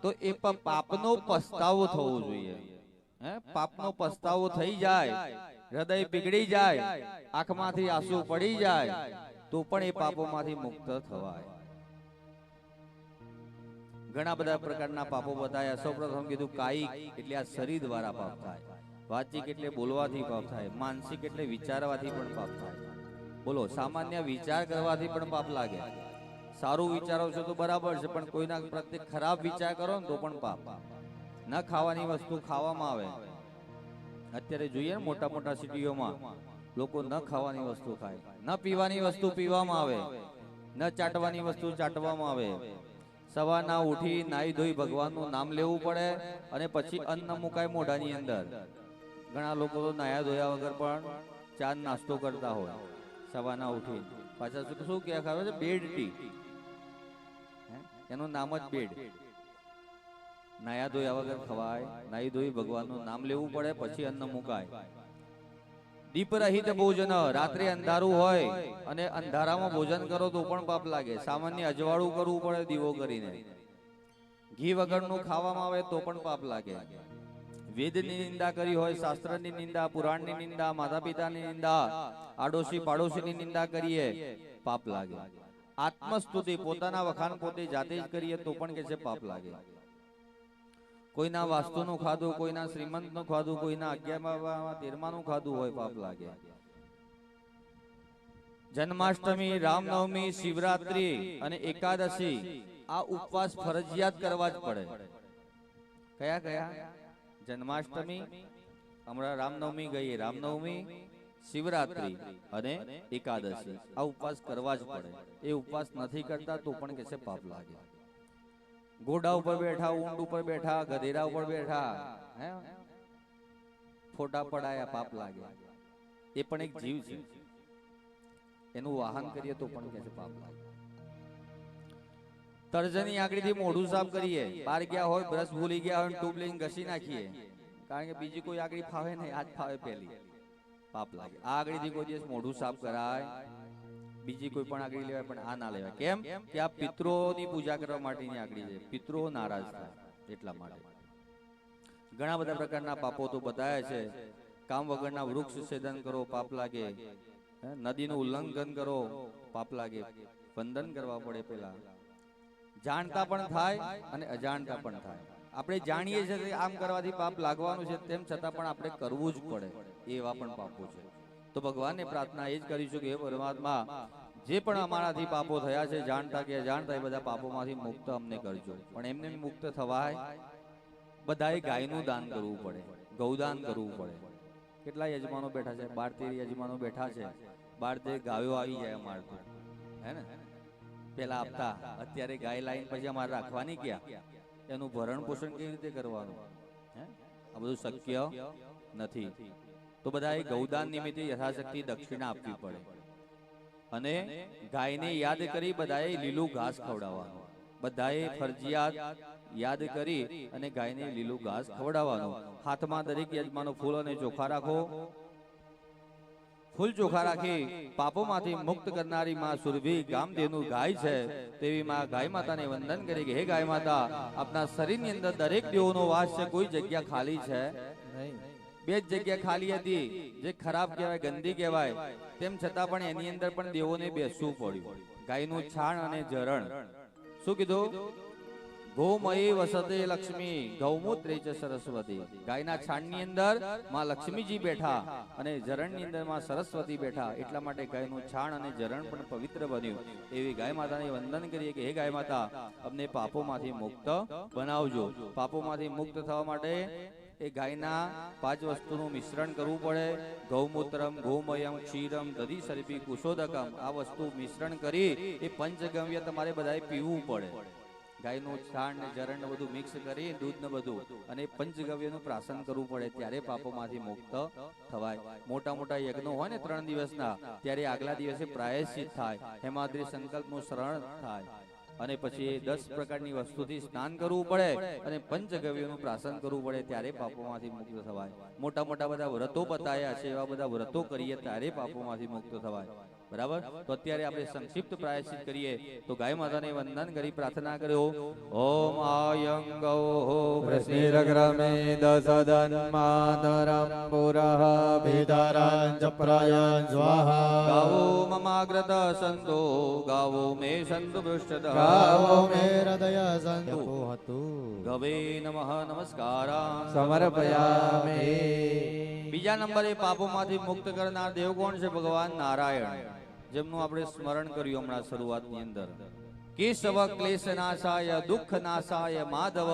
તો એ પાપનો પસ્તાવો થવો જોઈએ. પાપનો પસ્તાવો થઈ જાય, હૃદય પીગળી જાય, આંખમાંથી આંસુ પડી જાય તો પણ એ પાપોમાંથી મુક્ત થવાય. ઘણા બધા પ્રકારના પાપો બતાવ્યા. સૌપ્રથમ કીધું કાયિક એટલે આ શરીર દ્વારા પાપ થાય, વાચિક એટલે બોલવાથી પાપ થાય, માનસિક એટલે વિચારવાથી પણ પાપ થાય. બોલો, સામાન્ય વિચાર કરવાથી પણ પાપ લાગે. સારું વિચારો છો તો બરાબર છે, પણ કોઈના પ્રત્યે ખરાબ વિચાર કરો ને તો પણ પાપ. ન ખાવાની વસ્તુ ખાવામાં આવે. અત્યારે જોઈએ ને મોટા મોટા સિટીઓમાં લોકો ન ખાવાની વસ્તુ ખાય, ન પીવાની વસ્તુ પીવામાં આવે, ન ચાટવાની વસ્તુ ચાટવામાં આવે. સવારના ઉઠી નાઈ ધોઈ ભગવાનનું નામ લેવું પડે અને પછી અન્ન મુકાય મોઢાની અંદર. ઘણા લોકો તો નાયા ધોયા વગર પણ ચા નાસ્તો કરતા હોય. સવારના ઉઠી પાછા શું કે ખાવે છે? Bed tea. એનું નામ જ બેડ. નાયા ધોયા વગર ખવાય, નાઈ ધોઈ ભગવાનનું નામ લેવું પડે પછી અન્ન મુકાય. દીપ રહિત ભોજન. રાત્રે અંધારું હોય અને અંધારામાં ભોજન કરો તો પણ પાપ લાગે. સામાન્ય અજવાળું કરવું પડે દીવો કરીને. ઘી વગરનું ખાવામાં આવે તો પણ પાપ લાગે. વેદની નિંદા કરી હોય, શાસ્ત્રની નિંદા, પુરાણની નિંદા, માતા પિતાની નિંદા, આડોશી પાડોશીની નિંદા કરીએ પાપ લાગે. આત્મસ્તુતિ, પોતાના વખાણ પોતે જાતે જ કરીએ તો પણ કે છે પાપ લાગે. કોઈના વાસ્તુનું ખાધું, કોઈના શ્રીમંતનું ખાધું, કોઈના 11મા 13માનું ખાધું હોય પાપ લાગે. જન્માષ્ટમી, રામનવમી, શિવરાત્રી અને એકાદશી આ ઉપવાસ ફરજિયાત કરવા જ પડે. કયા કયા? જન્માષ્ટમી, હમણાં રામનવમી ગઈ, રામનવમી, શિવરાત્રી અને એકાદશી આ ઉપવાસ કરવા જ પડે. એ ઉપવાસ નથી કરતા તો પણ કે છે પાપ લાગે. ઘોડા ઉપર બેઠા, ઊંટ ઉપર બેઠા, ગધેડા ઉપર બેઠા, ફોટા પડાયા પાપ લાગે. એ પણ એક જીવ છે, એનું વાહન કરીએ તો પણ કે છે પાપ લાગે. તર્જની આંગળીથી મોઢું સાફ કરીએ, બહાર ગયા હોય બ્રશ ભૂલી ગયા હોય ટ્યુબ લઈને ઘસી નાખીએ, કારણ કે બીજી કોઈ આંગળી ફાવે નહીં, આ જ ફાવે પહેલી, પાપ લાગે. આ આંગળીથી કોઈ દિવસ મોઢું સાફ કરાય, બીજી કોઈ પણ આંગળી લેવાય પણ આ ના લેવાય. કેમ કે આ પિતૃઓની પૂજા કરવા માટેની આંગળી છે, પિતૃઓ નારાજ થાય એટલા માટે. ઘણા બધા પ્રકારના પાપો તો બતાવ્યા છે. કામ વગરના વૃક્ષ છેદન કરો પાપ લાગે, નદીનું ઉલ્લંઘન કરો પાપ લાગે, વંદન કરવા પડે. પેલા જાણતા પણ થાય અને અજાણતા પણ થાય. આપણે જાણીએ છીએ આમ કરવાથી પાપ લાગવાનું છે, તેમ છતાં પણ આપણે કરવું જ પડે, એવા પણ પાપો છે. તો ભગવાનને પ્રાર્થના એ જ કરીશું કે હે પરમાત્મા, જે પણ અમારાથી પાપો થયા છે જાણતા કે અજાણતા, એ બધા પાપોમાંથી મુક્ત અમને કરજો. પણ એમને મુક્ત થવાય, બધાએ ગાયનું દાન કરવું પડે, ગૌદાન કરવું પડે. કેટલા યજમાનો બેઠા છે? 12-13 યજમાનો બેઠા છે. 12-13 ગાયો આવી જાય અમારે તો, હે ને? પેલા આપતા, અત્યારે ગાય લાઈન પછી અમારે રાખવાની ક્યાં? એનું ભરણ પોષણ કેવી રીતે કરવાનું? આ બધું શક્ય નથી. તો બધાએ ગૌદાન નિમિત્તે યથાશક્તિ દક્ષિણા આપવી પડે. અને ગાયને યાદ કરી બધાએ લીલું ઘાસ ખવડાવવાનું. બધાએ ફરજિયાત યાદ કરી અને ગાયને લીલું ઘાસ ખવડાવવાનું. હાથમાં દરેક યજમાનો ફૂલ અને ચોખા રાખો. ફૂલ ચોખા રાખી પાપોમાંથી મુક્ત કરનારી માં સુરભી ગામદેવનું ગાય છે તેવી માં ગાય માતાને વંદન કરી કે હે ગાય માતા, આપના શરીરની અંદર દરેક દેવોનો વાસ છે, કોઈ જગ્યા ખાલી છે નહીં. બે જ જગ્યા ખાલી હતી, જે ખરાબ કહેવાય, ગંદી કહેવાય, તેમ છતાં પણ એની અંદર પણ દેવોને બેસવું પડ્યું. ગાયનું છાણ અને જરણ. શું કીધું? ગોમયી વસતે લક્ષ્મી ગૌમૂત્રે ચ સરસ્વતી. ગાયના છાણની અંદર માં લક્ષ્મીજી બેઠા અને જરણની અંદર માં સરસ્વતી બેઠા. એટલા માટે ગાયનું છાણ અને જરણ પણ પવિત્ર બન્યું. એવી ગાય માતાને વંદન કરીએ કે હે ગાય માતા, અમને પાપોમાંથી મુક્ત બનાવજો. પાપોમાંથી મુક્ત થવા માટે એ ગાયના 5 વસ્તુનું મિશ્રણ કરવું પડે. ગૌમૂત્રમ, ગોમયમ, ક્ષીરમ, દધી સર્પી, કુશોદકમ. આ વસ્તુ મિશ્રણ કરી એ પંચગવ્ય તમારે બધાએ પીવું પડે. ગાયનું છાણ ને જરણ ને બધું મિક્સ કરી, દૂધ ને બધું, અને પંચગવ્યનું પ્રાશન કરવું પડે. ત્યારે પાપોમાંથી મુક્ત થવાય. મોટા મોટા યજ્ઞો હોય ને 3 દિવસના, ત્યારે આગલા દિવસે પ્રાયશ્ચિત થાય, હેમાદ્રી સંકલ્પનું શરણ થાય, અને પછી 10 પ્રકારની વસ્તુથી સ્નાન કરવું પડે અને પંચગવ્યનું પ્રાશન કરવું પડે. ત્યારે પાપોમાંથી મુક્ત થવાય. મોટા મોટા બધા વ્રતો બતાવ્યા છે, એવા બધા વ્રતો કરીએ ત્યારે પાપોમાંથી મુક્ત થવાય. બરાબર? તો અત્યારે આપણે સંક્ષિપ્ત પ્રાયશ્ચિત કરીએ. તો ગાય માતાને વંદન કરી પ્રાર્થના કર્યો. ઓમ આયં ગૌ પ્રસિરગ્રમે દસદન માતરમ પુરઃ ભીતરં ચ પ્રયં સ્વાહા. ગાવો મમાગ્રત સંતો ગાવો મે સંતુ પૃષ્ઠતઃ. ગાવો મે હૃદય સંતુ ગવે નમઃ નમસ્કારાં સમર્પયામિ. બીજા નંબરે પાપોમાંથી મુક્ત કરનાર દેવ કોણ છે? ભગવાન નારાયણ, જેમનું આપણે સ્મરણ કર્યું હમણાં શરૂઆતની અંદર. કેશવ ક્લેશ નાશાય દુઃખ નાશાય માધવ,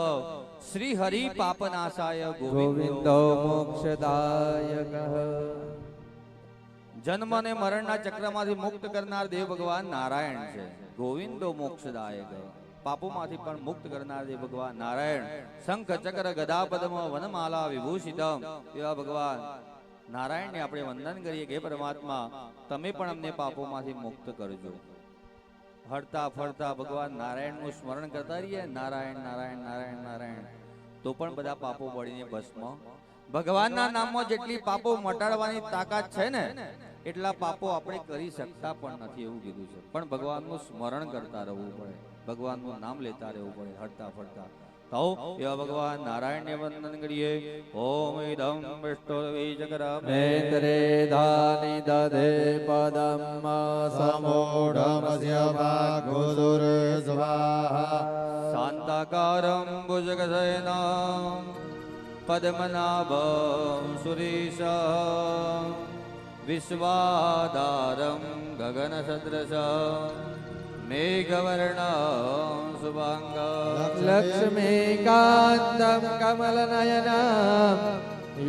શ્રી હરિ પાપ નાશાય ગોવિંદો મોક્ષદાયક. જન્મ અને મરણના ચક્રમાંથી મુક્ત કરનાર દેવ ભગવાન નારાયણ છે. ગોવિંદો મોક્ષદાયક. પાપોમાંથી પણ મુક્ત કરનાર દેવ ભગવાન નારાયણ. શંખ ચક્ર ગદા પદ્મ વનમાલા વિભૂષિતમ એવા ભગવાન નારાયણને આપણે વંદન કરીએ કે પરમાત્મા, તમે પણ અમને પાપોમાંથી મુક્ત કરજો. હરતા ફરતા ભગવાન નારાયણનું સ્મરણ કરતા રહીએ, નારાયણ નારાયણ નારાયણ નારાયણ, તો પણ બધા પાપો બળીને ભસ્મ. ભગવાનના નામમાં જેટલી પાપો મટાડવાની તાકાત છે ને, એટલા પાપો આપણે કરી શકતા પણ નથી, એવું કીધું છે. પણ ભગવાનનું સ્મરણ કરતા રહેવું પડે, ભગવાનનું નામ લેતા રહેવું પડે હરતા ફરતા. તો એવા ભગવાન નારાયણને વંદન કરીએ. ઓમ ઇદં વિષ્ણુર્વિચક્રમેન્દ્રે ધાનિ દધે પદમ સમૂઢમસ્ય ભાગુદુર સ્વાહા. શાંતાકારં ભુજગશયनं પદ્મનાભં સુરેશં વિશ્વાધારં ગગનસદૃશં મેઘવર્ણં શુભાંગં લક્ષ્મીકાન્તં કમલનયનં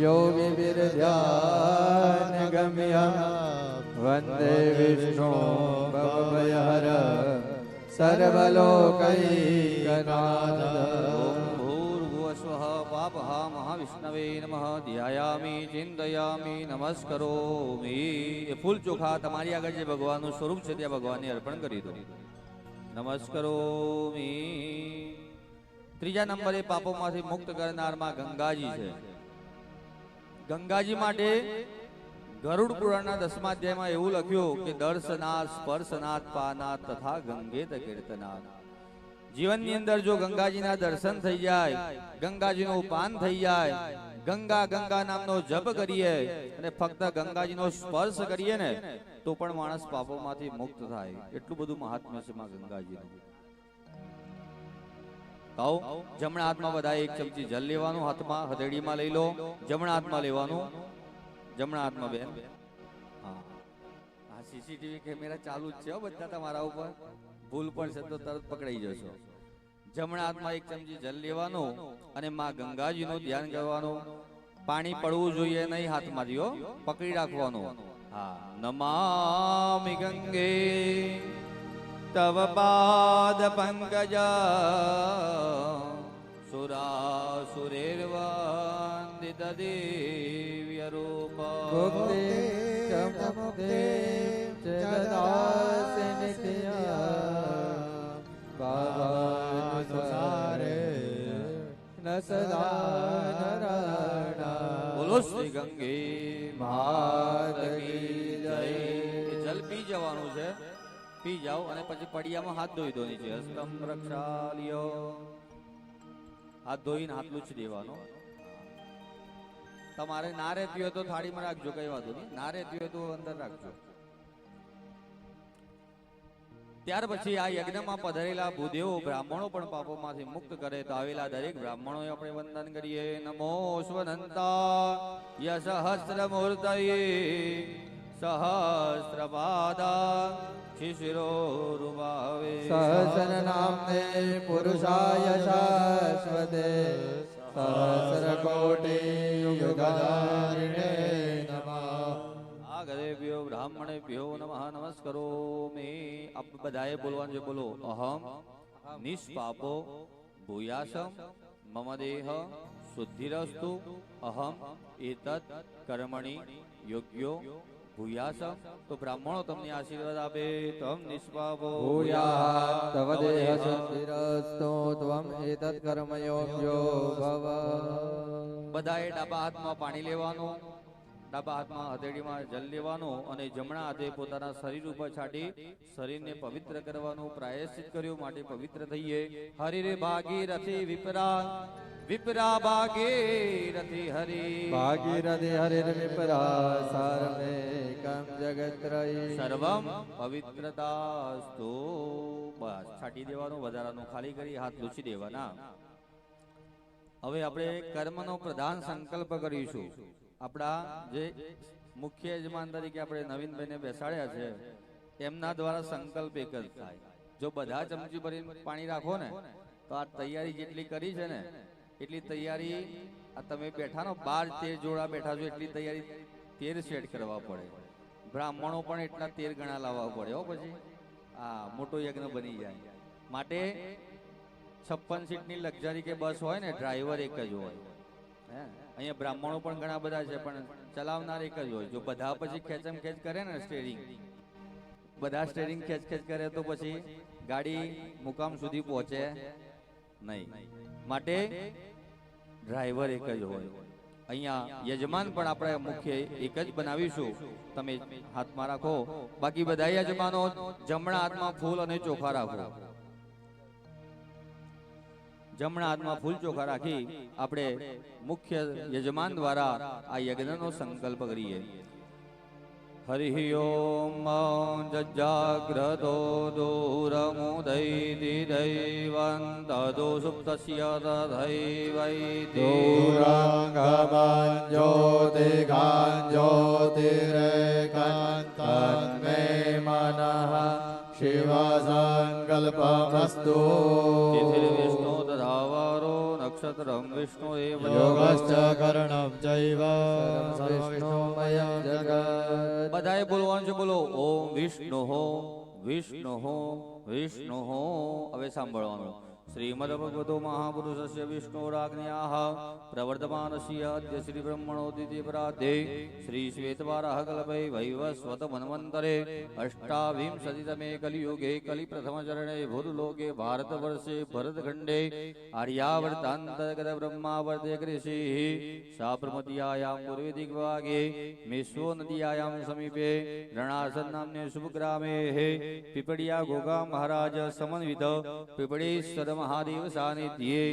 યોગી વિરધ્યાનગમ્યં વંદે વિષ્ણુ ભવભયહરં સર્વલોકૈકનાથં. ભૂર્ભુવસ્વઃ પાપઃ મહાવિષ્ણવે નમઃ. ધ્યાયામિ ચિંતયામિ નમસ્કરોમિ. એ ફૂલ ચોખા તમારી આગળ જે ભગવાનનું સ્વરૂપ છે ત્યાં ભગવાનને અર્પણ કરી દો. નમસ્કરોમિ. ત્રીજા નંબરે પાપોમાંથી મુક્ત કરનારમાં ગંગાજી છે. ગંગાજી માટે ગરુડ પુરાણના 10મા અધ્યાયમાં એવું લખ્યું કે દર્શનાથ સ્પર્શનાથ પાનાથ તથા ગંગેત કીર્તનાથ. જીવનની અંદર જો ગંગાજીના દર્શન થઈ જાય, ગંગાજીનું પાન થઈ જાય, ગંગા ગંગા નામનો જપ કરીએ અને ફક્ત ગંગાજીનો સ્પર્શ કરીએ ને, તો પણ માણસ પાપોમાંથી મુક્ત થાય. એટલું બધું મહાત્મ્ય છે માં ગંગાજીનું. કહો, જમણા હાથમાં બધા 1 ચમચી જલ લેવાનું, હાથમાં હથેળીમાં લઈ લો. જમણા હાથમાં લેવાનું, જમણા હાથમાં બેન. હા, આ સીસીટીવી કેમેરા ચાલુ જ છે બધા તમારા ઉપર. ભૂલ પણ છે તો તરત પકડાઈ જશો. જમણા હાથમાં 1 ચમચી જલ લેવાનું અને માં ગંગાજીનું ધ્યાન કરવાનું. પાણી પડવું જોઈએ નહીં હાથમાંથી, હો, પકડી રાખવાનું. હા, નમામિ ગંગે તવ પાદ પંકજ સુરાસુરેર્વંદિત દિવ્ય રૂપ. મુક્તિ મુક્તિ જગદાસે નિત્યા ભાવાનુસારે ન સદા નરણા. બોલો શ્રી ગંગે માત કી જય. જલ પી જવાનું છે, પી જાઓ અને પછી પડિયામાં હાથ ધોઈ દો. નીચે હસ્તમ પ્રક્ષાલ્યો, હાથ ધોઈને હાથ લૂછી દેવાનો. તમારે ના રહેતી હોય તો થાળીમાં રાખજો, કઈ વાંધો નહીં. ના રહેતી હોય તો અંદર રાખજો. ત્યાર પછી આ યજ્ઞમાં પધારેલા ભૂદેવો બ્રાહ્મણો પણ પાપોમાંથી મુક્ત કરે તો આવેલા દરેક બ્રાહ્મણોએ આપણે વંદન કરીએ. નમો સ્વનંતા યસહસ્ર મૂર્તયે સહસ્રપાદા શિશિરોરુભાવે સહસ્ર નામને પુરુષાય શાશ્વતે સહસ્ર કોટિ યુગધારિણે નમઃ. ગદેભ્યો બ્રાહ્મણેભ્યો નમઃ નમસ્કરો મે. આપ બધાએ બોલવાનું છે. બોલો. અહમ નિષ્પાપો ભૂયાસમ મમ દેહ શુદ્ધિરસ્તુ અહમ એતત કર્મણિ યોગ્યો ભૂયાસમ. તો બ્રાહ્મણો તમને આશીર્વાદ આપે. તમ નિષ્પાપો ભૂયાત તવ દેહ શુદ્ધિરસ્તુ ત્વમ એતત્ કર્મયોગ્યો ભવ. બધાએ ડાબા હાથમાં પાણી લેવાનું, ડાબા હાથમાં હથેળીમાં જલ લેવાનું અને જમણા હાથે પોતાના શરીર ઉપર છાંટી શરીરને પવિત્ર કરવાનું. પ્રાયશ્ચિત કર્યું માટે પવિત્ર થઈએ. હરિરે ભાગીરથી વિપરા વિપરા ભાગીરથી હરિ ભાગીરથી હરિર વિપરા સારમેકં જગત્રયી સર્વમ પવિત્રતાસ્તુ. બસ છાંટી દેવાનું, વધારાનું ખાલી કરી હાથ લૂછી દેવાના. હવે આપણે કર્મનો પ્રધાન સંકલ્પ કરીશું. આપણા જે મુખ્ય યજમાન તરીકે આપણે નવીનભાઈને બેસાડ્યા છે એમના દ્વારા સંકલ્પ એક જ થાય. જો બધા ચમચી ભરીને પાણી રાખો ને તો આ તૈયારી જેટલી કરી છે ને એટલી તૈયારી આ તમે બેઠાનો 12-13 જોડા બેઠા છો એટલી તૈયારી 13 સેટ કરવા પડે. બ્રાહ્મણો પણ એટલા 13 ગણા લાવવા પડે હો. પછી આ મોટો યજ્ઞ બની જાય. માટે 56 સીટની લક્ઝરી કે બસ હોય ને ડ્રાઈવર એક જ હોય. અહીંયા બ્રાહ્મણો પણ ઘણા બધા છે પણ ચલાવનાર એક જ હોય. જો બધા પછી ખેંચમ ખેંચ કરે ને સ્ટેરિંગ, બધા સ્ટેરિંગ ખેંચ ખેંચ કરે તો પછી ગાડી મુકામ સુધી પહોંચે નહીં. માટે ડ્રાઈવર એક જ હોય. અહીંયા યજમાન પણ આપણે મુખ્ય એક જ બનાવીશું. તમે હાથમાં રાખો. બાકી બધા યજમાનો જમણા હાથમાં ફૂલ અને ચોખા રાખો. જમણા હાથમાં ફૂલ ચોખા રાખી આપણે મુખ્ય યજમાન દ્વારા આ યજ્ઞનો સંકલ્પ કરીએ. હરિ ઓમ જજાગ્રતો દૂરમુદૈતિ દૈવં તદો સુપ્તસ્ય તથૈવૈતિ દૂરંગમં જ્યોતિઘાં જ્યોતિરેકાંતન્મે મનઃ શિવ સંકલ્પમસ્તુ. વિષ્ણુ તથાવારો નક્ષત્રમ વિષ્ણુ એવ યોગશ્ચ કરણમ ચૈવ વિષ્ણુમયં જગત. બધાએ બોલવાનું છે. બોલો. ઓમ વિષ્ણુ વિષ્ણુ વિષ્ણુ. હવે સાંભળવાનું. શ્રીમદ ભગવતો મહાપુરુષસ્ય વિષ્ણુરાજ્ઞ્યાઃ પ્રવર્તમાનસ્ય અદ્ય શ્રી બ્રહ્મણોદિતિ પરાધે શ્રી શ્વેતવારાહ કલ્પે વૈવસ્વત મન્વંતરે અષ્ટાવિંશતિતમે કલિયુગે કલિ પ્રથમ ચરણે ભૂર્લોકે ભારતવર્ષે ભરતખંડે આર્યાવર્તાંતર્ગત બ્રહ્માવર્તે કૃષિઃ સાબરમતીયાયામ પૂર્વે દિગ્ભાગે મેશ્વો નદીયાયામ સમીપે રણાસન નામ્ને શુભ ગ્રામે પીપળિયા ગોગા મહારાજ સમન્વિત પીપળેશ્વર મહાદેવ સાનિધ્યે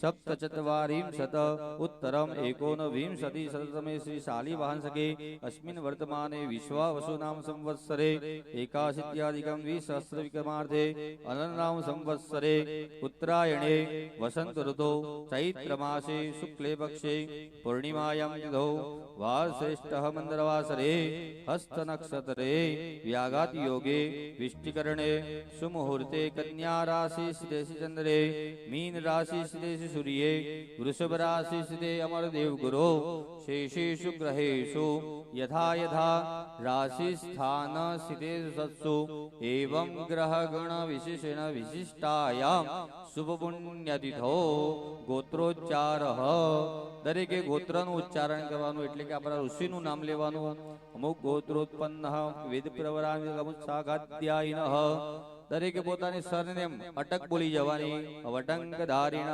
સપ્તચત્વારિંશત ઉત્તરમ એકોનવિંશતિ શતતમે શ્રી શાલિવાહનસકે અસ્મિન વર્તમાને વિશ્વાવસુ નામ સંવત્સરે એકાશીત્યાધિકમ દ્વિસહસ્ર વિક્રમાર્થે અનન્નામ સંવત્સરે ઉત્તરાયણે વસંત ઋતો ચૈત્ર માસે શુક્લે પક્ષે પૂર્ણિમાયામ તિથૌ વાસશ્રેષ્ઠ મંદરવાસરે હસ્ત નક્ષત્રે વ્યાઘાત યોગે વિષ્ટિકરણે સુમુહૂર્તે કન્યા રાશિ સ્થિતે ચંદ્રે મીન રાશિ સ્થિતે સૂર્યે વૃષભ રાશિ સ્થિતે અમર દેવ ગુરો શેષેષુ ગ્રહેષુ યથા યથા રાશિ સ્થાન સ્થિતે સત્સુ એવં ગ્રહ ગણ વિશેષેણ વિશિષ્ટાયામ શુભ પુણ્યતિથો ગોત્રોચ્ચારઃ. દરેકે ગોત્રનું ઉચ્ચારણ કરવાનું એટલે કે આપણા ઋષિનું નામ લેવાનું. અમુક ગોત્રોત્પન્ન વેદ પ્રવરાગાધ્યાયિન. દરેકે પોતાની સરનેમ અટક બોલી જવાની. વટંગ ધારિણ.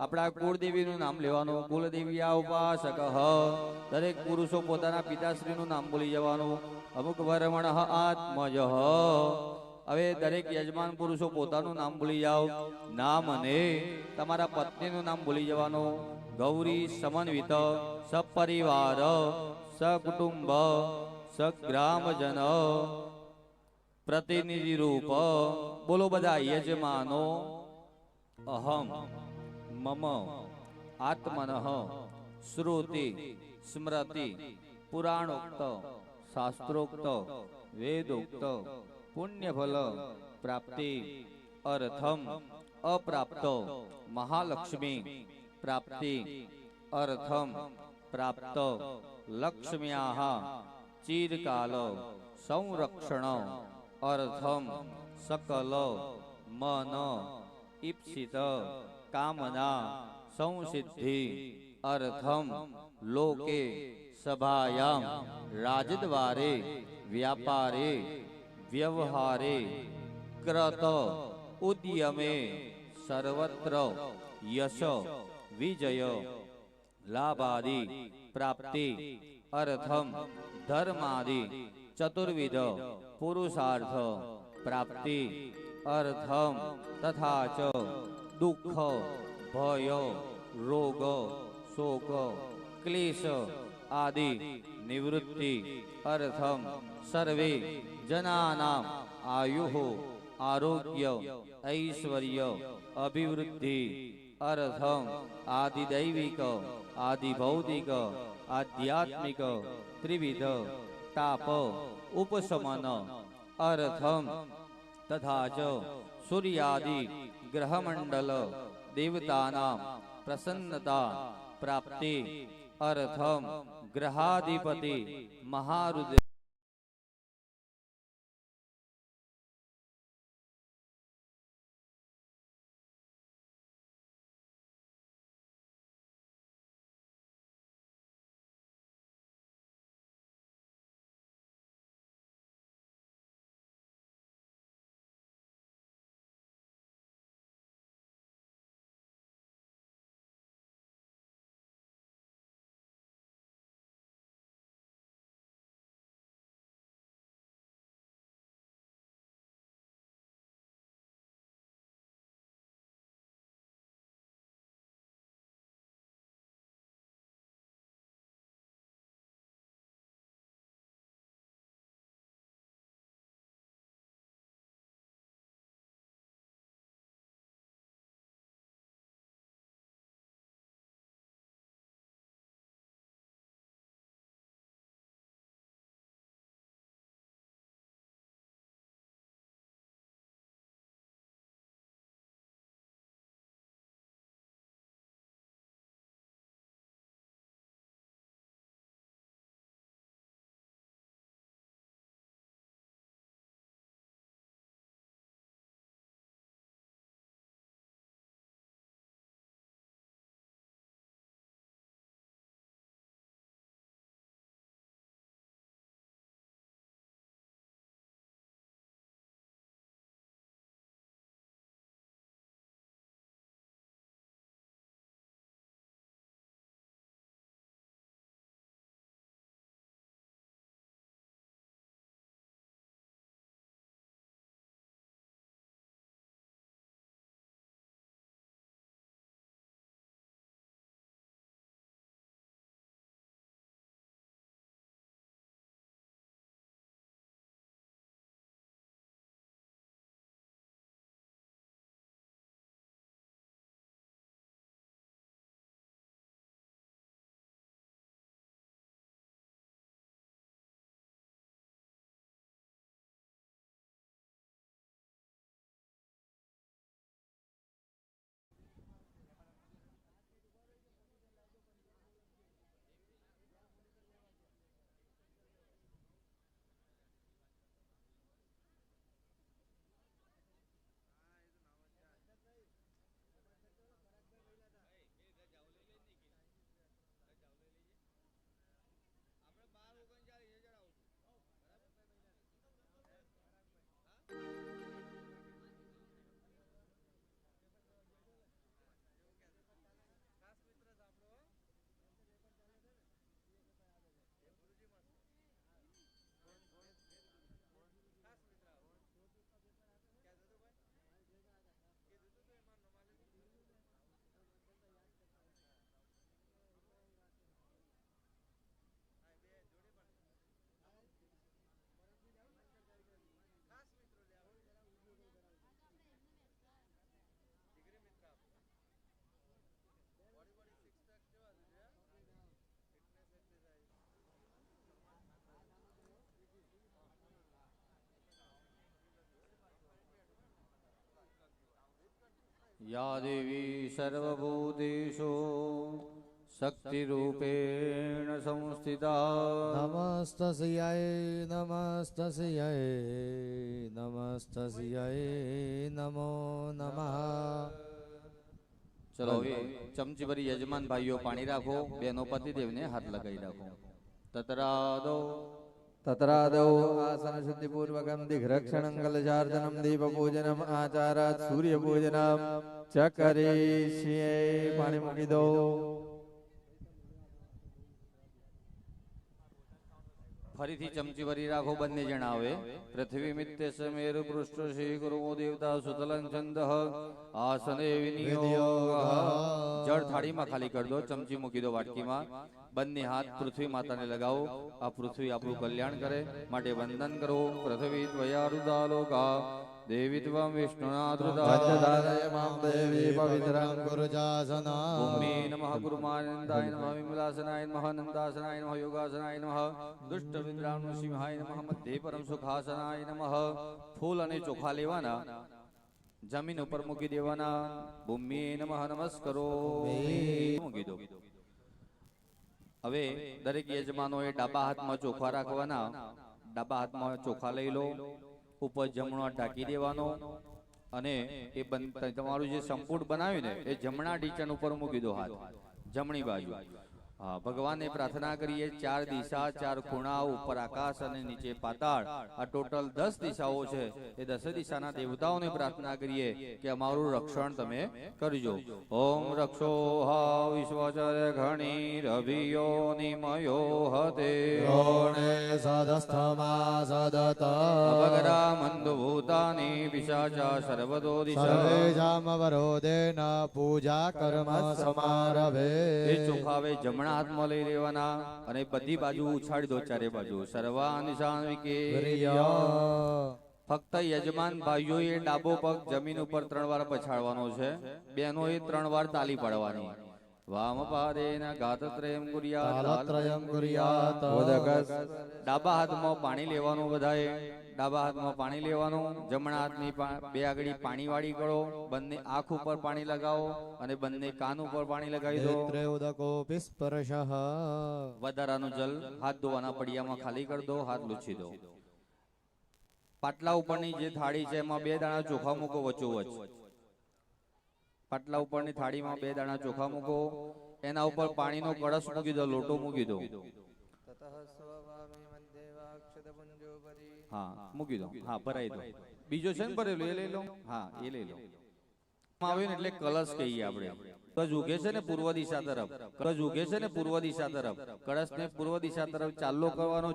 આપણા કુળદેવીનું નામ લેવાનું. કુલદેવીયા ઉપાસક. દરેક પુરુષો પોતાના પિતાશ્રીનું નામ બોલી જવાનું. અમુક વર્મણ આત્મજ. હવે દરેક યજમાન પુરુષો પોતાનું નામ ભૂલી જાઓ. નામ અને તમારા પત્નીનું નામ ભૂલી જવાનું. ગૌરી સમન્વિત સપરિવાર સકુટુંબ સગ્રામજન પ્રતિનિધિ રૂપ. બોલો બધા યજમાનો. અહમ મમ આત્મનઃ શ્રુતિ સ્મૃતિ પુરાણોક્ત શાસ્ત્રોક્ત વેદોક્ત પુણ્યફલ પ્રાપ્તિ અર્થમ અપ્રાપ્ત મહાલક્ષ્મી પ્રાપ્તિ અર્થમ પ્રાપ્ત લક્ષ્મ્યાઃ ચિરકાલ સંરક્ષણ અર્થમ સકલ મન ઈપ્સિત કામના સંસિદ્ધિ અર્થમ લોકે સભાયામ રાજદ્વારે વ્યાપારે વ્યવહારે ક્રત ઉદ્યમે સર્વત્ર યશ વિજય લાભાદિ પ્રાપ્તિ અર્થમ ધર્માદિ ચતુર્વિધ પુરુષાર્થ પ્રાપ્તિ અર્થમ તથા ચ દુઃખ ભય રોગ શોક ક્લેશ આદિ નિવૃત્તિ અર્થમ સર્વે જનાનામ આયુઃ આરોગ્ય ઐશ્વર્ય અભિવૃદ્ધિ અર્થમ આદિદૈવિક આદિભૌતિક આધ્યાત્મિક ત્રિવિધ તાપ ઉપશમન અર્થમ તથા ચ સૂર્યાદિ ગ્રહમંડલ દેવતાનામ પ્રસન્નતા પ્રાપ્તિ અર્થમ ગ્રહાધિપતિ મહારુદ્ર યા દેવી સર્વભૂતેષુ શક્તિરૂપેણ સંસ્થિતા નમસ્તસ્यै નમસ્તસ્यै નમસ્તસ્यै નમો નમઃ. ચલો હવે ચમચી ભરી યજમાન ભાઈઓ પાણી રાખો, બેનો પતિદેવને હાથ લગાવી રાખો. તતરાદો તત્રાદૌ આસન શુદ્ધિ પૂર્વકમ દિગ્રક્ષણં કલશાર્દનમ દીપ પૂજનમ આચારાત સૂર્ય પૂજનમ ચ કરીષ્યે. પાણી મૂકી દો. ફરીથી ચમચી ભરી રાખો, બંને જણા હવે. પૃથ્વી મિત્ય સમેર પૃષ્ઠ શ્રી ગુરુ દેવતા સુતલં છંદ આસને વિનિયોગ. જળ થાળીમાં ખાલી કરી દો, ચમચી મૂકી દો વાટકીમાં. બંને હાથ પૃથ્વી માતાને લગાવો. આ પૃથ્વી આપણું કલ્યાણ કરે માટે વંદન કરો. પૃથ્વી ત્વયા રુદાલોકા દેવી ત્વં વિષ્ણુના વજ્રધારય મામ દેવી પવિત્રં ગુરુજાસના ભૂમિ નમઃ ગુરુમાનંદાય નમઃ વિમલાસનાય નમઃ નંદાસનાય નમઃ યોગાસનાય નમઃ દુષ્ટ વિદ્રામ સિંહાય નમઃ મધ્યે પરમ સુખાસનાય નમઃ. ફૂલ અને ચોખા લેવાના, જમીન ઉપર મૂકી દેવાના. ભૂમિ નમઃ નમસ્કરો મૂકી દો. હવે દરેક યજમાનોએ ડાબા હાથમાં ચોખા રાખવાના. ડાબા હાથમાં ચોખા લઈ લો, ઉપર જમણો હાથ ઢાંકી દેવાનો અને એ તમારું જે સંપૂર્ણ બનાવ્યું ને એ જમણા ઢીંચણ ઉપર મૂકી દો, હાથ જમણી બાજુ. હા, ભગવાનને પ્રાર્થના કરીએ. 4 દિશા, 4 ખૂણા, ઉપર આકાશ અને નીચે પાતાળ. આ ટોટલ 10 દિશાઓ છે. એ 10 દિશાના દેવતાઓને પ્રાર્થના કરીએ કે અમારું રક્ષણ તમે કરજો. ઓમ રક્ષો હા વિશ્વચર ઘણી રવિયો નિમયો હતે રોણે સદસ્થમા સદત અવગરા મંદભૂતાની પિશાચા સર્વદો દિશા. સર્વેજામવરોધેન પૂજા કર્મ સમારભે. એ ચોખા હવે જમણા હાથમાં લઈ લેવાના અને બધી બાજુ ઉછાળી દો, ચારે બાજુ. સર્વાનિશાન વિકે. ફક્ત યજમાન ભાઈઓએ ડાબો પગ જમીન ઉપર 3 વાર પછાડવાનો છે. બહેનોએ 3 વાર તાલી પાડવાની. વામ પાદેન ગાતત્રયમ કુર્યાત તાલત્રયમ કુર્યાત. ડાબા હાથમાં પાણી લેવાનું. બધાએ ડાબા હાથમાં પાણી લેવાનું. જમણા હાથની બે આગળી પાણી વાળી કરો. બંને આંખ ઉપર પાણી લગાવો અને બંને કાન ઉપર પાણી લગાવી દો. નેત્રે ઉદકોપી સ્પર્શઃ. વધારાનું જલ હાથ ધોવાના પડિયામાં ખાલી કરી દો, હાથ લૂછી દો. પાટલા ઉપરની જે થાળી છે એમાં 2 દાણા ચોખા મૂકો વચ્ચોવચ્ચ. પાટલા ઉપરની થાળીમાં 2 દાણા ચોખા મૂકો. એના ઉપર પાણીનો કળશ મૂકી દો, લોટો મૂકી દો. હા, મૂકી દો. હા, ભરાઈ દો. બીજો છે ને ભરેલો, એ લઈ લો. હા, એ લઈ લો. આવે ને એટલે કળશ કહીએ આપણે. કળશ ઉગે છે ને પૂર્વ દિશા તરફ. કળશ ઉગે છે ને પૂર્વ દિશા તરફ. કળશને પૂર્વ દિશા તરફ ચાલ્લો કરવાનો.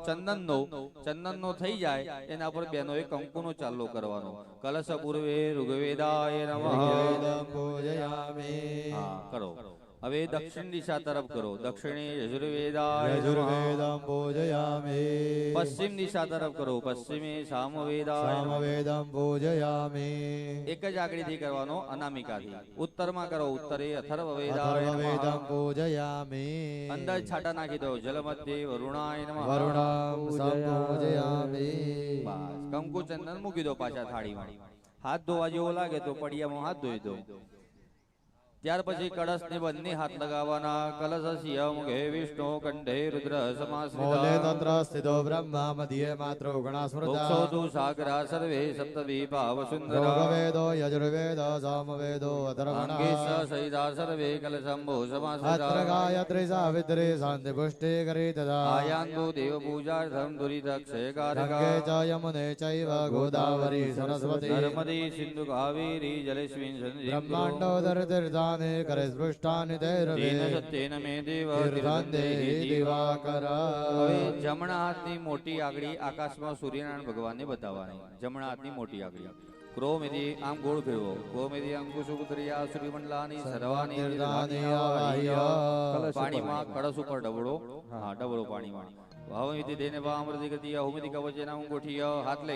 ચંદનનો થઈ જાય એના પર બહેનોએ કંકુનો ચાલ્લો કરવાનો. કળશ પૂર્વે ઋગ્વેદાય નમઃ. હા, કરો. હવે દક્ષિણ દિશા તરફ કરો. દક્ષિણે યજુર્વેદાય યજુર્વેદં પૂજયામિ. પશ્ચિમ દિશા તરફ કરો. પશ્ચિમે સામવેદાય સામવેદં પૂજયામિ. એક જ આંગળીથી કરવાનો, અનામિકાથી. ઉત્તરમાં કરો. ઉત્તરે અથર્વવેદાય અથર્વવેદં નમઃ. પૂજયામિ. અંદર છાટા નાખી દો. જલ મધ્યે વરુણાય નમઃ. વરુણં સંપૂજયામિ. બસ, કંકુ ચંદન મૂકી દો પાછા થાળીમાં. હાથ ધોવા જેવો લાગે તો પડિયામાં હાથ ધોઈ દો. ત્યાર પછી કળશને બંને હાથ લગાવવાના. કલશસ્ય મુખે વિષ્ણુ કંઠે રુદ્ર મૂલે સમાશ્રિતા. તત્ર સ્થિતો બ્રહ્મા મધ્યે માત્ર ગુણા સ્મૃતા. મોક્ષોતુ સાગરા સર્વે સપ્તદ્વીપા વસુંધરા. ઋગ્વેદો યજુર્વેદ સામવેદો અથર્વણઃ. અંગે સહિતા સર્વે કલશંભો અત્ર સમાશ્રિતા. ગાયત્રી સાવિત્રી શાંતિ પુષ્ટિ કરી તથા. આયાન્તો દેવ પૂજાર્થમ દુરિતક્ષયકારકા. ગંગે ચ યમુને ચૈવ ગોદાવરી સરસ્વતી. નર્મદે સિંધુ કાવેરી જલેસ્મિન સન્નિધિ. બ્રહ્માંડોદર તીર્થાની કરે સ્પૃષ્ટાની તૈરવે. તેન સત્યેન મે દેવ તીર્થં દેહિ દિવાકર. હવે જમણા હાથની મોટી આંગળી આકાશમાં સૂર્યનારાયણ ભગવાનને બતાવવાની. જમણા હાથની મોટી આંગળી ક્રોમેદી આમ ગોળ ફેરવો. ક્રોમેદી અંકુશુપુત્રિયા સૂર્યમંડલાની સર્વાણી તીર્થાની તીર્થાની આવાહ્ય. પાણીમાં કળશ ઉપર ડબડો. હા, ડબડો પાણીમાં. ભાવમિતિ દેને વામૃતિ ગતિ અહુમતિ કવચેના અંગૂઠીય હાથ લઈ